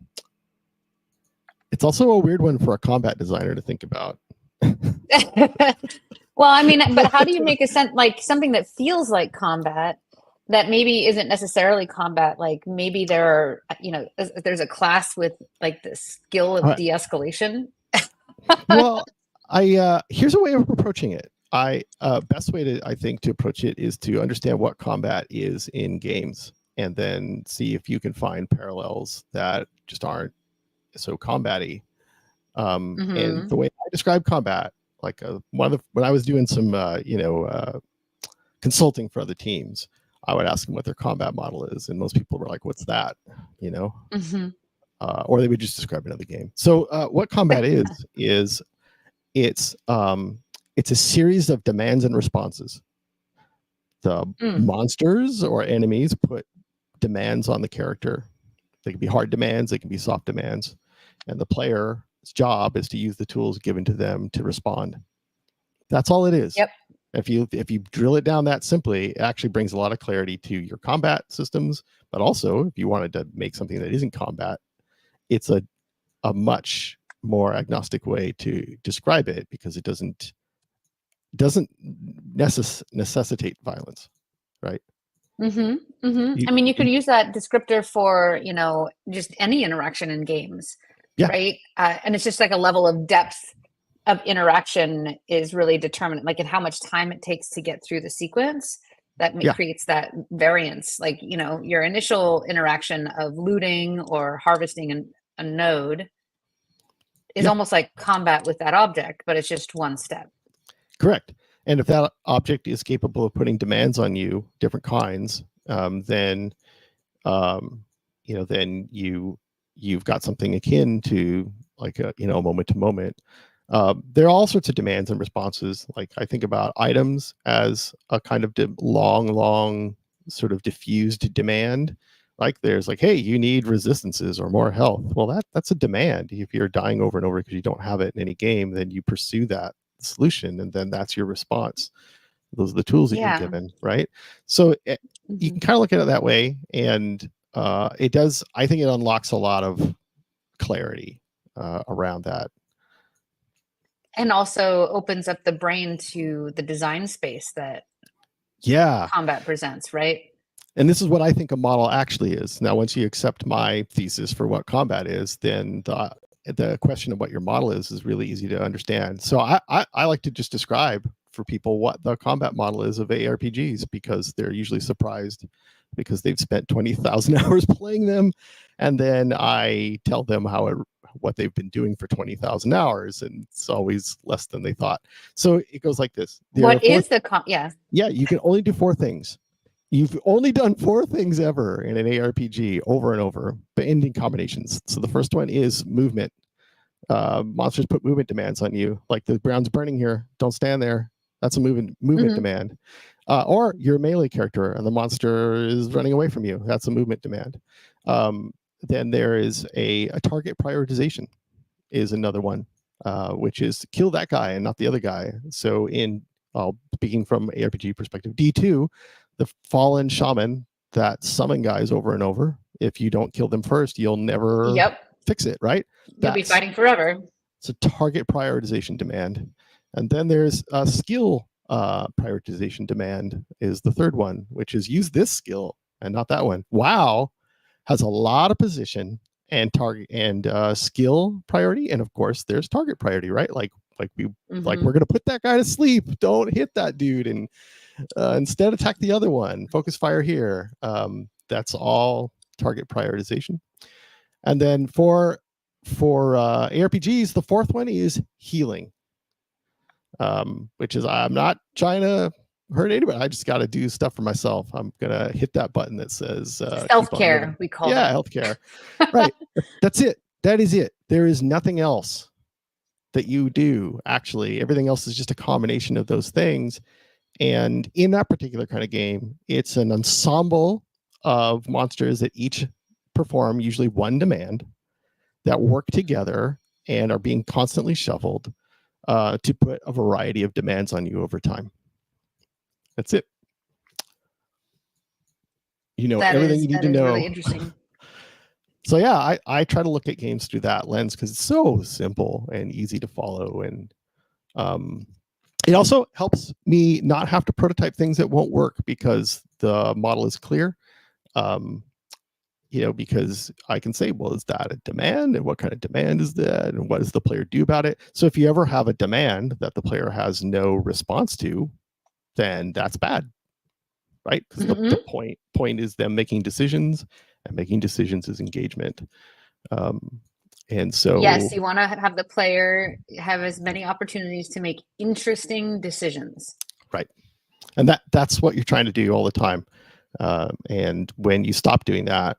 also a weird one for a combat designer to think about. Well, I mean, but how do you make like something that feels like combat that maybe isn't necessarily combat? Like maybe there's a class with like the skill of de-escalation. Well, here's a way of approaching it. Best way to approach it is to understand what combat is in games, and then see if you can find parallels that just aren't so combat-y. And the way I describe combat, like when I was doing some consulting for other teams, I would ask them what their combat model is, and most people were like, "What's that?" Or they would just describe another game. So what combat is it's a series of demands and responses. The monsters or enemies put demands on the character. They can be hard demands, they can be soft demands, and the player's job is to use the tools given to them to respond. That's all it is. Yep. If you drill it down that simply, it actually brings a lot of clarity to your combat systems. But also, if you wanted to make something that isn't combat, it's a much more agnostic way to describe it, because it doesn't necessitate violence, right? I mean, you could use that descriptor for just any interaction in games. Yeah. Right. And it's just like a level of depth of interaction is really determined, like in how much time it takes to get through the sequence. that Yeah. creates that variance. Like, you know, your initial interaction of looting or harvesting a node is Yeah. almost like combat with that object, but it's just one step. Correct. And if that object is capable of putting demands on you, different kinds, then then you've got something akin to like a moment to moment. There are all sorts of demands and responses. Like I think about items as a kind of long sort of diffused demand. Like there's like, hey, you need resistances or more health. Well, that's a demand. If you're dying over and over because you don't have it in any game, then you pursue that solution, and then that's your response. Those are the tools that you're given, right? So you can kind of look at it that way, and it does. I think it unlocks a lot of clarity around that. And also opens up the brain to the design space that combat presents, right? And this is what I think a model actually is. Now, once you accept my thesis for what combat is, then the question of what your model is really easy to understand. So I like to just describe for people what the combat model is of ARPGs, because they're usually surprised because they've spent 20,000 hours playing them. And then I tell them what they've been doing for 20,000 hours, and it's always less than they thought. So it goes like this. What is the Yeah, you can only do 4 things. You've only done 4 things ever in an ARPG over and over, but ending combinations. So the first one is movement. Monsters put movement demands on you, like the ground's burning here. Don't stand there. That's a movement demand. Or you're a melee character and the monster is running away from you. That's a movement demand. Then there is a target prioritization is another one, which is kill that guy and not the other guy. So speaking from ARPG perspective, D2, the fallen shaman that summon guys over and over. If you don't kill them first, you'll never fix it, right? You'll be fighting forever. It's a target prioritization demand. And then there's a skill prioritization demand is the third one, which is use this skill and not that one. WoW has a lot of position and target and skill priority, and of course there's target priority, right? Like we're gonna put that guy to sleep. Don't hit that dude, and instead attack the other one. Focus fire here. That's all target prioritization. And then for ARPGs, the fourth one is healing, which is I'm not trying to hurt anybody. I just got to do stuff for myself. I'm gonna hit that button that says self-care. We call it healthcare. Right. That's it. That is it. There is nothing else that you do. Actually, everything else is just a combination of those things. And in that particular kind of game, it's an ensemble of monsters that each perform usually one demand that work together and are being constantly shuffled to put a variety of demands on you over time. That's it. Everything you need to know. Really interesting. So yeah, I try to look at games through that lens because it's so simple and easy to follow, and it also helps me not have to prototype things that won't work because the model is clear. Because I can say, well, is that a demand? And what kind of demand is that? And what does the player do about it? So if you ever have a demand that the player has no response to, then that's bad, right? Because the point is them making decisions, and making decisions is engagement. And so yes, you want to have the player have as many opportunities to make interesting decisions. Right. And that's what you're trying to do all the time. And when you stop doing that,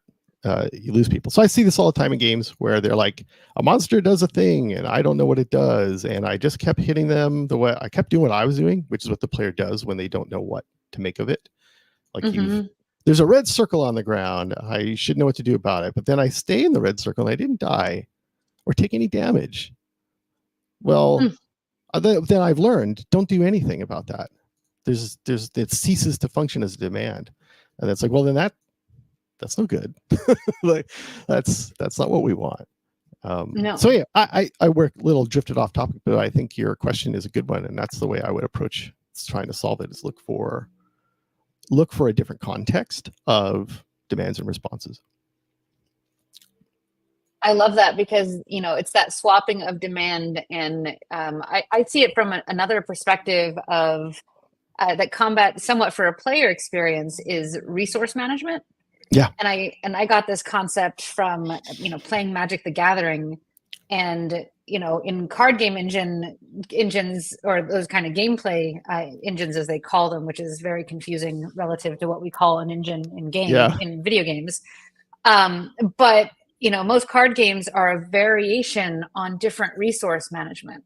you lose people. So I see this all the time in games where they're like, a monster does a thing and I don't know what it does. And I just kept hitting them the way I kept doing what I was doing, which is what the player does when they don't know what to make of it. Like there's a red circle on the ground. I should know what to do about it. But then I stay in the red circle and I didn't die or take any damage. Well, then I've learned, don't do anything about that. It ceases to function as a demand. And it's like, well, then that's no good. Like that's not what we want. No. So yeah, I work a little drifted off topic, but I think your question is a good one, and that's the way I would approach trying to solve it. Is look for a different context of demands and responses. I love that because it's that swapping of demand, and I see it from another perspective of that combat somewhat for a player experience is resource management. Yeah. And I got this concept from, playing Magic the Gathering, and, in card game engines, or those kind of gameplay engines, as they call them, which is very confusing relative to what we call an engine in video games. But, most card games are a variation on different resource management.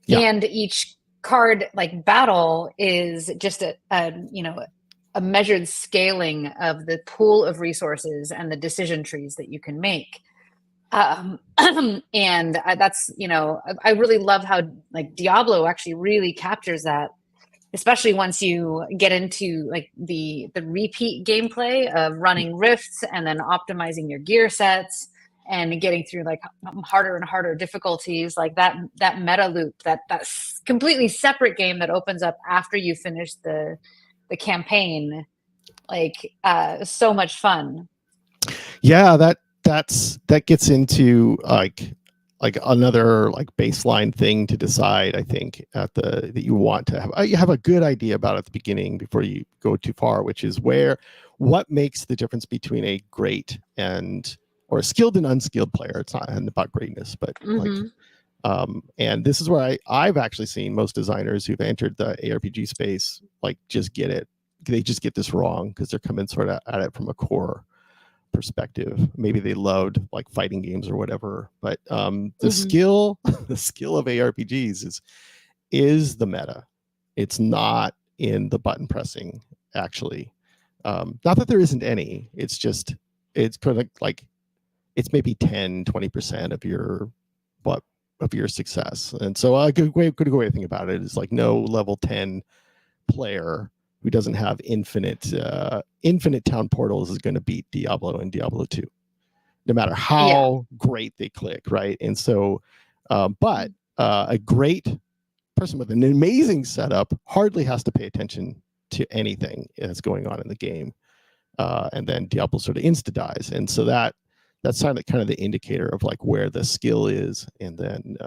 Yeah. And each card battle is just a measured scaling of the pool of resources and the decision trees that you can make. And that's, I really love how Diablo actually really captures that, especially once you get into the repeat gameplay of running rifts and then optimizing your gear sets and getting through harder and harder difficulties, that meta loop, that completely separate game that opens up after you finish the campaign. So much fun. Yeah, that gets into another baseline thing to decide. I think that you want to have, you have a good idea about at the beginning before you go too far, which is what makes the difference between a great or a skilled and unskilled player. It's not about greatness, but and this is where I've actually seen most designers who've entered the ARPG space just get it. They just get this wrong because they're coming sort of at it from a core perspective. Maybe they loved fighting games or whatever, but the skill of ARPGs is the meta. It's not in the button pressing, actually. Not that there isn't any. It's just it's kind of it's maybe 10-20% of your success. And so a good way to think about it is no level 10 player who doesn't have infinite town portals is going to beat Diablo and Diablo 2, no matter how great they click, right? And so, but a great person with an amazing setup hardly has to pay attention to anything that's going on in the game, and then Diablo sort of insta dies, and so that's kind of the indicator of where the skill is, and then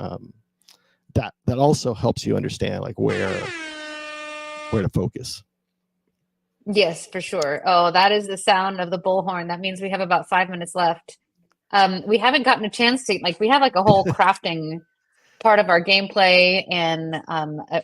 that also helps you understand where to focus. Yes, for sure. Oh, that is the sound of the bullhorn. That means we have about 5 minutes left. We haven't gotten a chance to we have a whole crafting part of our gameplay and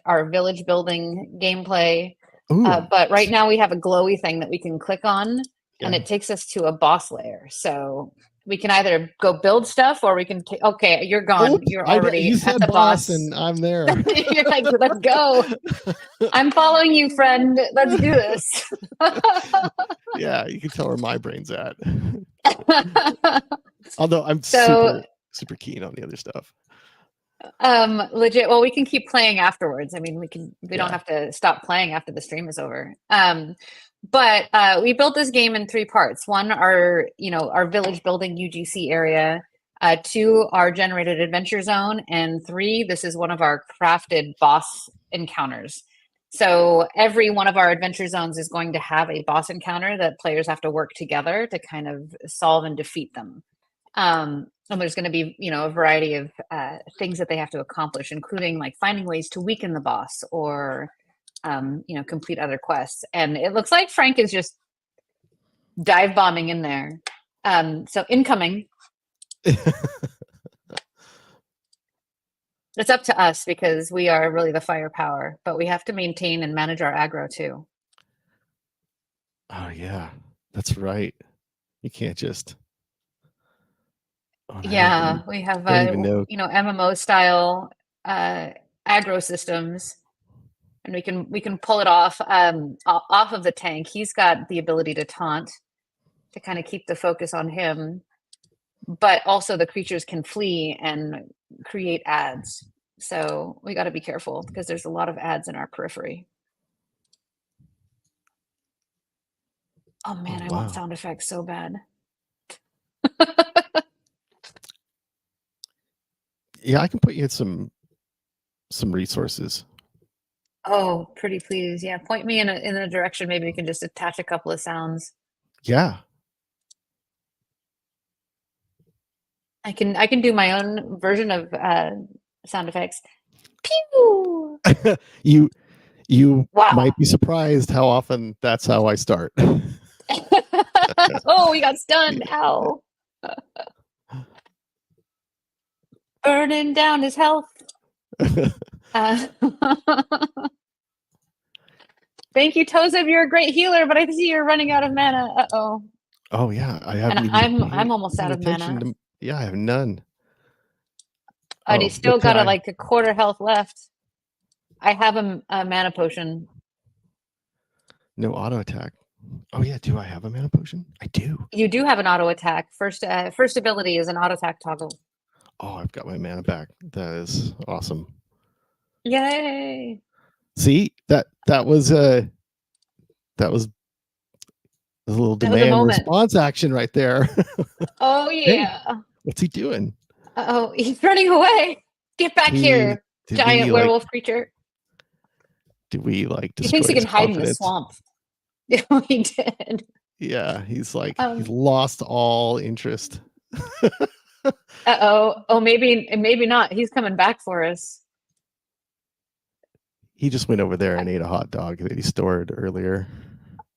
our village building gameplay. But right now we have a glowy thing that we can click on, and it takes us to a boss layer. So we can either go build stuff, or we can okay, you're gone. You're already you said at the boss, and I'm there. You're let's go. I'm following you, friend. Let's do this. Yeah, you can tell where my brain's at. Although I'm super keen on the other stuff. Legit. Well, we can keep playing afterwards. I mean, we don't have to stop playing after the stream is over. But we built this game in 3 parts. 1, our village building UGC area. 2, our generated adventure zone. And 3, this is one of our crafted boss encounters. So every one of our adventure zones is going to have a boss encounter that players have to work together to kind of solve and defeat them. And there's going to be, a variety of things that they have to accomplish, including finding ways to weaken the boss or complete other quests. And it looks like Frank is just dive bombing in there. So incoming. It's up to us because we are really the firepower, but we have to maintain and manage our aggro too. Oh yeah, that's right. You can't just. We have MMO style aggro systems. And we can pull it off of the tank. He's got the ability to taunt to kind of keep the focus on him, but also the creatures can flee and create ads. So we got to be careful because there's a lot of ads in our periphery. Oh man, I want sound effects so bad. Yeah, I can put you in some resources. Oh, pretty please. Yeah, point me in a direction. Maybe we can just attach a couple of sounds. Yeah. I can do my own version of sound effects. Pew! You Wow. might be surprised how often that's how I start. Oh, we got stunned. Ow. Burning down his health. Thank you, Tozeb. You're a great healer, but I see you're running out of mana. Uh-oh. Oh yeah, I And haven't even I'm almost paid out of attention mana. yeah, I have none. And he's still what got can I- like a quarter health left. I have a mana potion. no auto attack. Oh yeah, do I have a mana potion? I do. You do have an auto attack. First ability is an auto attack toggle. Oh, I've got my mana back. That is awesome. Yay! See, that was a little That was a demand moment. response action right there. Oh yeah. What's he doing? Oh, he's running away. Get back here, Did giant we, werewolf creature. Did we like He destroy thinks he his can hide in the confidence? swamp. Yeah, he did. Yeah, he's like he's Um, lost all interest. Uh-oh. Oh, maybe not. He's coming back for us. He just went over there and ate a hot dog that he stored earlier.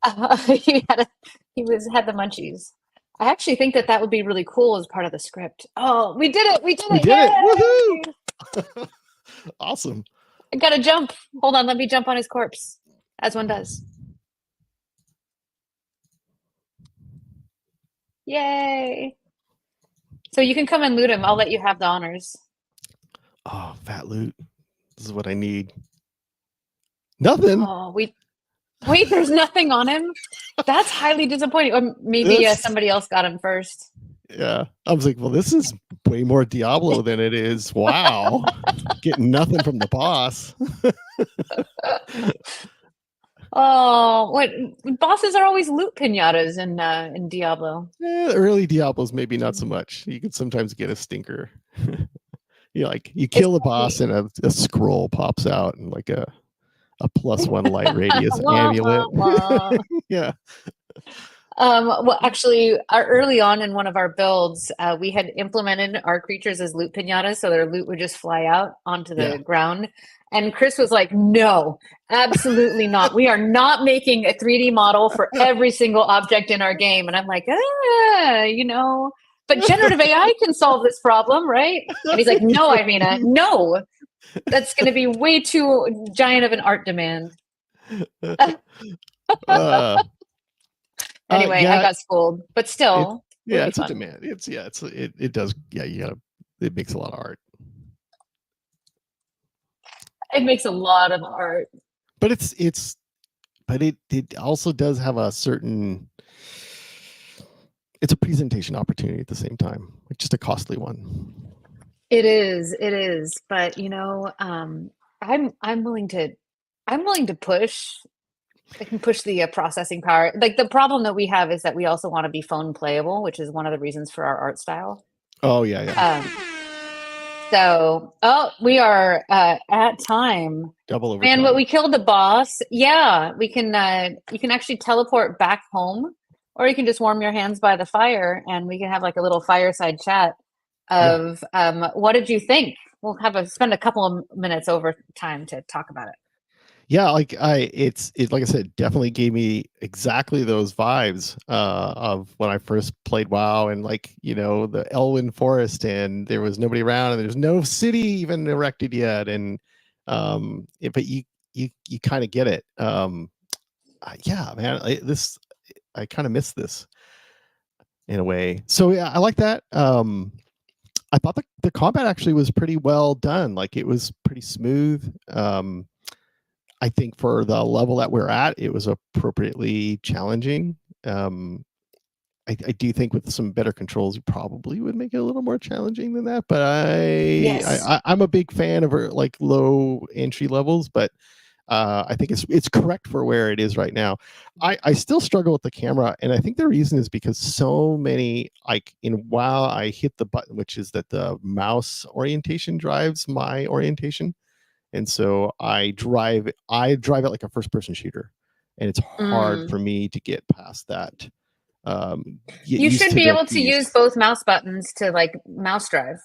He had the munchies. I actually think that would be really cool as part of the script. Oh, we did it! We did We it! did Yay! it! Woohoo! Awesome. I gotta jump. Hold on, let me jump on his corpse, as one does. Yay! So you can come and loot him. I'll let you have the honors. Oh, fat loot. This is what I need. Nothing. Oh, wait, there's nothing on him? That's highly disappointing. Or maybe somebody else got him first. Yeah. I was like, well, this is way more Diablo than it is. Wow. Getting nothing from the boss. Oh, what bosses are always loot pinatas in Diablo. Yeah, early Diablos maybe not so much. You can sometimes get a stinker. You kill a boss and a scroll pops out and like a +1 light radius amulet. Yeah. Well, actually, early on in one of our builds, we had implemented our creatures as loot pinatas, so their loot would just fly out onto the ground. And Chris was like, "No, absolutely not. We are not making a 3D model for every single object in our game." And I'm like, but generative AI can solve this problem, right? And he's like, "No, Irena, no. That's going to be way too giant of an art demand." Anyway, I got schooled, but still. It's a demand. It does. Yeah, it makes a lot of art. It makes a lot of art. But it also does have a certain, it's a presentation opportunity at the same time, like just a costly one. It is, but I'm willing to push. I can push the processing power. Like the problem that we have is that we also want to be phone playable, which is one of the reasons for our art style. Oh yeah. So, we are at time. Double over. And we killed the boss. Yeah, we can. You can actually teleport back home, or you can just warm your hands by the fire, and we can have like a little fireside chat of what did you think? We'll spend a couple of minutes over time to talk about it. Yeah, like it like I said, definitely gave me exactly those vibes of when I first played WoW, and the Elwyn Forest, and there was nobody around, and there's no city even erected yet, and but you kind of get it. Yeah, man, I kind of miss this in a way. So yeah, I like that. I thought the combat actually was pretty well done. Like it was pretty smooth. I think for the level that we're at, it was appropriately challenging. I do think with some better controls, you probably would make it a little more challenging than that. But I'm a big fan of like low entry levels, but I think it's correct for where it is right now. I still struggle with the camera, and I think the reason is because so many, like in WoW, I hit the button, which is that the mouse orientation drives my orientation. And so I drive it like a first person shooter, and it's hard for me to get past that. You should be able to use both mouse buttons to like mouse drive.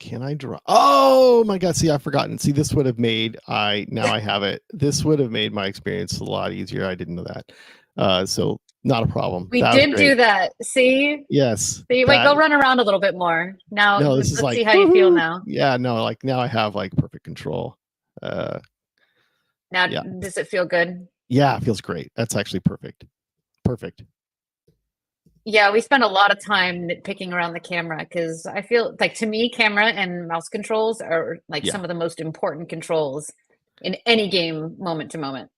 can I draw? Oh my God. See, I've forgotten. See, this would have made now I have it. This would have made my experience a lot easier. I didn't know that. So not a problem. We That was did great. do that. See? Yes. See, wait, go run around a little bit more. Now, No, this let's is like, see how you feel woohoo. now. Yeah, no, like now I have like perfect control. Now, yeah. does it feel good? Yeah, it feels great. That's actually perfect. Perfect. Yeah, we spend a lot of time nitpicking around the camera because I feel like, to me, camera and mouse controls are like Yeah. some of the most important controls in any game, moment to moment.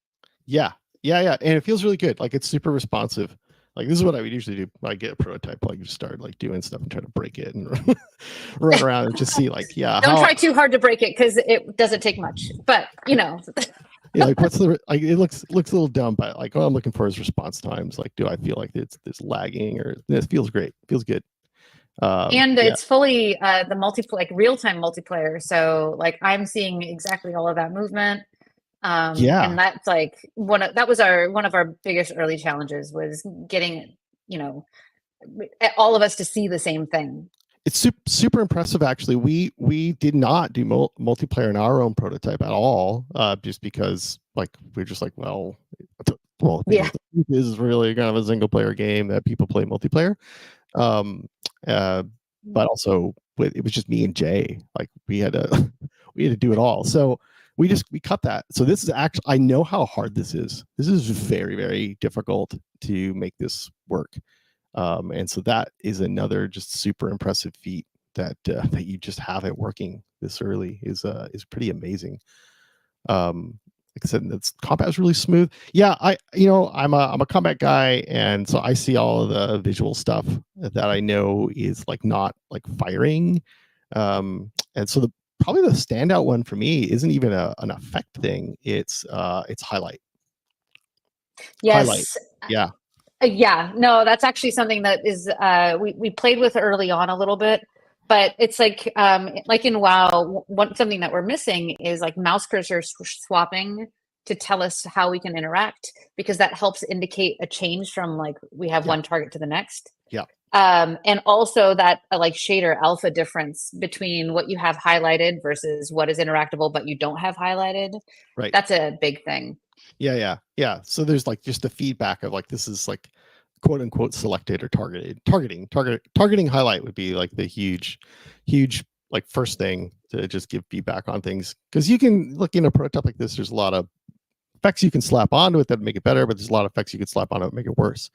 Yeah. And it feels really good. Like it's super responsive. Like this is what I would usually do when I get a prototype. Like you start like doing stuff and try to break it and run around and just see like, yeah. Don't try too hard to break it because it doesn't take much. But you know. Yeah, like what's the like? It looks a little dumb, but like all I'm looking for is response times. Like, do I feel like it's lagging or it feels great? Feels good. And it's fully the like real-time multiplayer. So like I'm seeing exactly all of that movement. And that's like that was one of our biggest early challenges was getting, all of us to see the same thing. It's super impressive, actually. We did not do multiplayer in our own prototype at all, just because like we're just like, well, Yeah. This is really kind of a single player game that people play multiplayer. But also it was just me and Jay. Like we had to do it all. So we cut that. So this is actually, I know how hard this is. This is very, very difficult to make this work. And so that is another just super impressive feat that you just have it working this early is pretty amazing. Like I said, that's combat is really smooth. Yeah, I'm a combat guy, and so I see all of the visual stuff that I know is like not like firing. And so probably the standout one for me isn't even an effect thing. It's highlight. Yes. Highlight. Yeah. Yeah, no, that's actually something that is we played with early on a little bit, but it's like in WoW, something that we're missing is like mouse cursor swapping to tell us how we can interact, because that helps indicate a change from like we have one target to the next. Yeah. And also that like shader alpha difference between what you have highlighted versus what is interactable but you don't have highlighted. Right. That's a big thing. Yeah. So there's like just the feedback of like this is like quote unquote selected or targeting highlight would be like the huge like first thing to just give feedback on things, because you can look in a prototype like this, there's a lot of effects you can slap onto it that make it better, but there's a lot of effects you could slap on it that make it worse.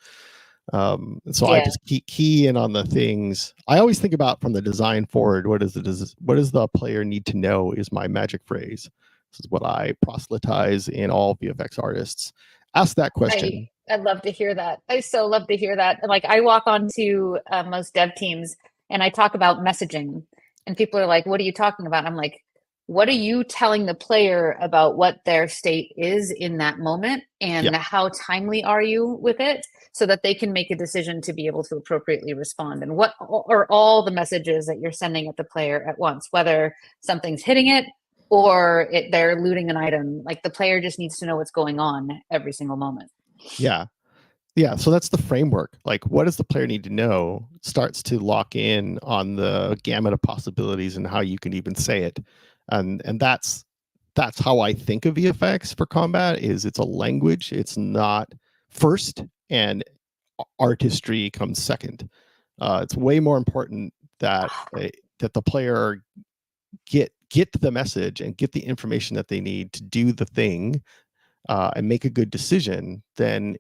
So I just key in on the things I always think about from the design forward. What does the player need to know is my magic phrase. This is what I proselytize in all VFX artists. Ask that question. I'd love to hear that. I so love to hear that. Like I walk onto most dev teams and I talk about messaging, and people are like, "What are you talking about?" I'm like, "What are you telling the player about what their state is in that moment, and how timely are you with it, so that they can make a decision to be able to appropriately respond? And what are all the messages that you're sending at the player at once, whether something's hitting it or they're looting an item? Like the player just needs to know what's going on every single moment." Yeah. So that's the framework. Like, what does the player need to know starts to lock in on the gamut of possibilities and how you can even say it. And that's how I think of VFX for combat. Is it's a language. It's not first, and artistry comes second. It's way more important that the player get the message and get the information that they need to do the thing and make a good decision than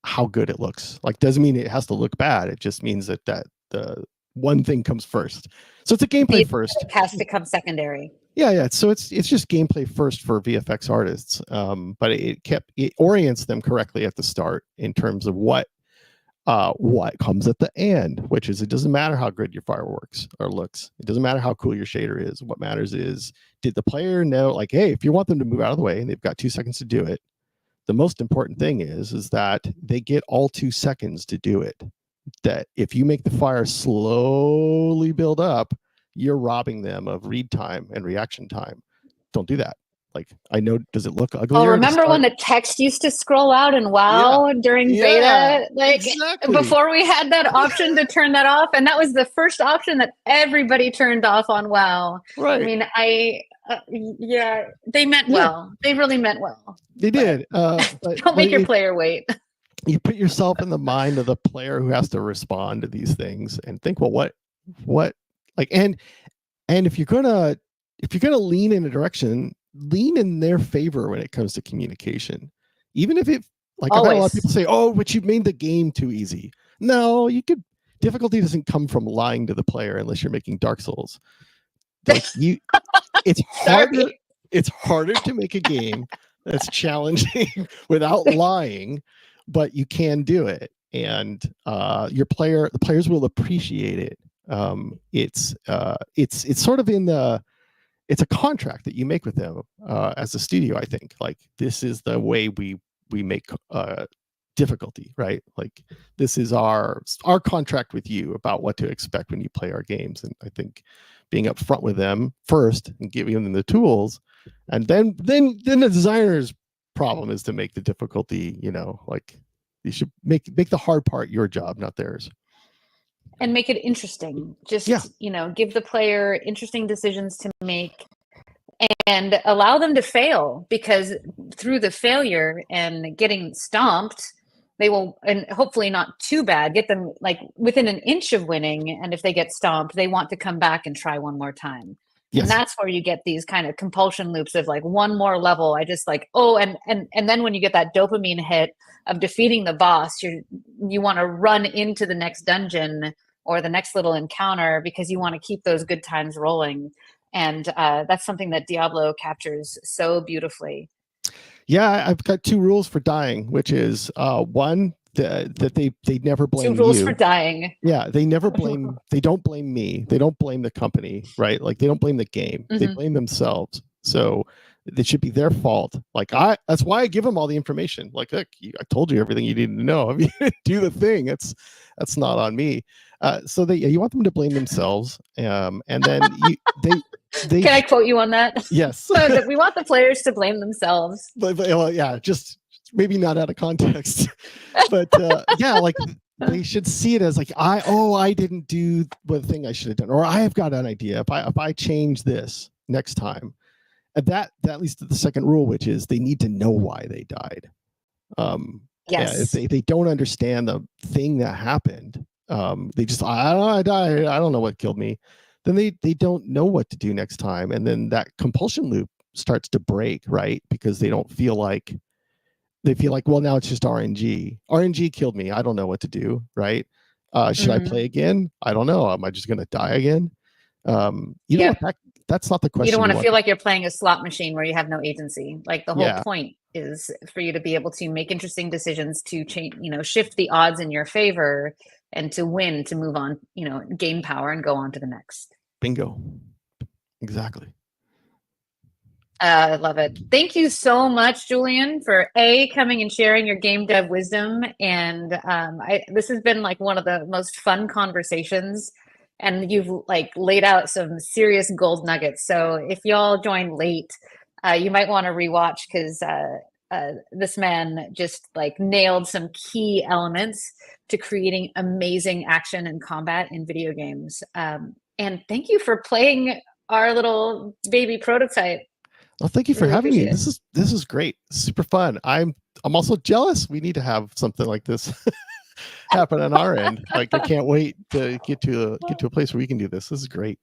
how good it looks. Like, doesn't mean it has to look bad. It just means that the one thing comes first. So it's a gameplay first. It has to come secondary. Yeah. So it's just gameplay first for VFX artists. But it orients them correctly at the start in terms of what comes at the end, which is it doesn't matter how good your fireworks or looks. It doesn't matter how cool your shader is. What matters is, did the player know, like, hey, if you want them to move out of the way and they've got 2 seconds to do it, the most important thing is that they get all 2 seconds to do it. That if you make the fire slowly build up, you're robbing them of read time and reaction time. Don't do that. Like, I know, does it look uglier? Oh, to remember when start? the text used to scroll out in WoW during Yeah, beta? Like exactly. before we had that option to turn that off, and that was the first option that everybody turned off on WoW. Right. I mean, yeah, they meant Yeah. well. They really meant well. They did. But Don't make your player wait. You put yourself in the mind of the player who has to respond to these things and think, well, what, like, and if you're gonna lean in a direction, lean in their favor when it comes to communication, even if it, like, I've had a lot of people say, oh, but you made the game too easy. No, difficulty doesn't come from lying to the player unless you're making Dark Souls. Like, it's harder. It's harder to make a game that's challenging without lying, but you can do it, and the players will appreciate it. It's sort of it's a contract that you make with them as a studio. I think, like, this is the way we make difficulty, right? Like, this is our contract with you about what to expect when you play our games. And I think being upfront with them first and giving them the tools, and then the designer's problem is to make the difficulty, like, you should make the hard part your job, not theirs. And make it interesting. Just, give the player interesting decisions to make and allow them to fail, because through the failure and getting stomped, they will, and hopefully not too bad, get them like within an inch of winning. And if they get stomped, they want to come back and try one more time. Yes. And that's where you get these kind of compulsion loops of like, one more level. I just like, and then when you get that dopamine hit of defeating the boss, you want to run into the next dungeon or the next little encounter because you want to keep those good times rolling. And that's something that Diablo captures so beautifully. Yeah, I've got 2 rules for dying, which is one, that they never blame you. 2 rules for dying. Yeah, they never blame. They don't blame me. They don't blame the company, right? Like, they don't blame the game. Mm-hmm. They blame themselves. So it should be their fault. Like, that's why I give them all the information. Like, look, I told you everything you needed to know. I mean, do the thing. That's not on me. So you want them to blame themselves, and then they. Can I quote you on that? Yes. So that we want the players to blame themselves. But well, yeah, just maybe not out of context, but yeah, like, they should see it as like, I didn't do the thing I should have done, or I have got an idea. If I change this next time, and that leads to the second rule, which is they need to know why they died. Yes. Yeah, if they don't understand the thing that happened, they just, I died. I don't know what killed me. Then they don't know what to do next time, and then that compulsion loop starts to break, right? Because they feel like, well, now it's just RNG. RNG killed me. I don't know what to do, right? Should I play again? I don't know. Am I just going to die again? You know what? That's not the question. You don't want to feel like you're playing a slot machine where you have no agency. Like, the whole point is for you to be able to make interesting decisions to change, shift the odds in your favor, and to win, to move on, gain power and go on to the next. Bingo. Exactly. I love it. Thank you so much, Julian, for coming and sharing your game dev wisdom. And this has been like one of the most fun conversations, and you've like laid out some serious gold nuggets. So if y'all joined late, you might want to rewatch, because this man just like nailed some key elements to creating amazing action and combat in video games. And thank you for playing our little baby prototype. Well, thank you for having me. This is great. Super fun. I'm also jealous. We need to have something like this happen on our end. Like, I can't wait to get to a place where we can do this. This is great.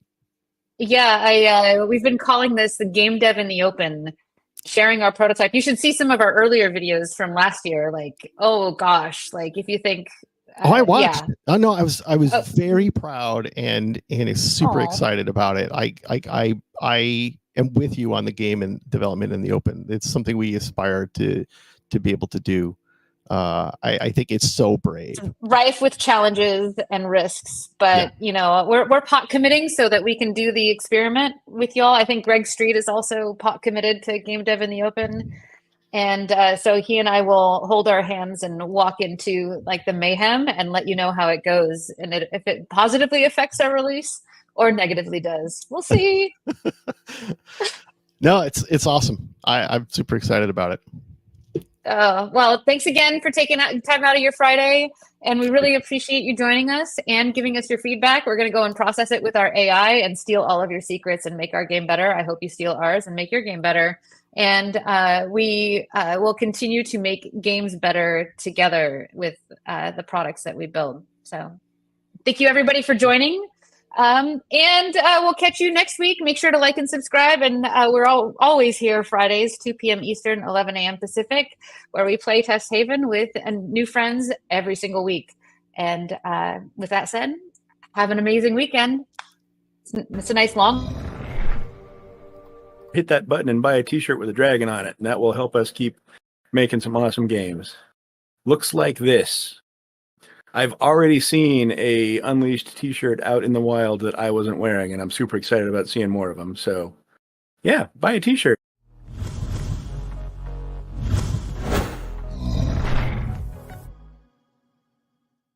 Yeah, we've been calling this the Game Dev in the Open, sharing our prototype. You should see some of our earlier videos from last year. Like, oh gosh, like if you think. I watched. Yeah. Oh no, I was very proud and super excited about it. I am with you on the game and development in the open. It's something we aspire to be able to do. I think it's so brave. It's rife with challenges and risks, but we're pot committing so that we can do the experiment with y'all. I think Greg Street is also pot committed to Game Dev in the Open. And so he and I will hold our hands and walk into like the mayhem and let you know how it goes. And if it positively affects our release or negatively does, we'll see. No, it's awesome. I'm super excited about it. Well, thanks again for taking time out of your Friday. And we really appreciate you joining us and giving us your feedback. We're going to go and process it with our AI and steal all of your secrets and make our game better. I hope you steal ours and make your game better. And we will continue to make games better together with the products that we build. So thank you, everybody, for joining. And we'll catch you next week. Make sure to like and subscribe. And we're always here Fridays, 2 p.m. Eastern, 11 a.m. Pacific, where we play Test Haven with new friends every single week. And with that said, have an amazing weekend. It's a nice long. Hit that button and buy a t-shirt with a dragon on it, and that will help us keep making some awesome games. Looks like this. I've already seen a Unleashed t-shirt out in the wild that I wasn't wearing, and I'm super excited about seeing more of them. So, yeah, buy a t-shirt.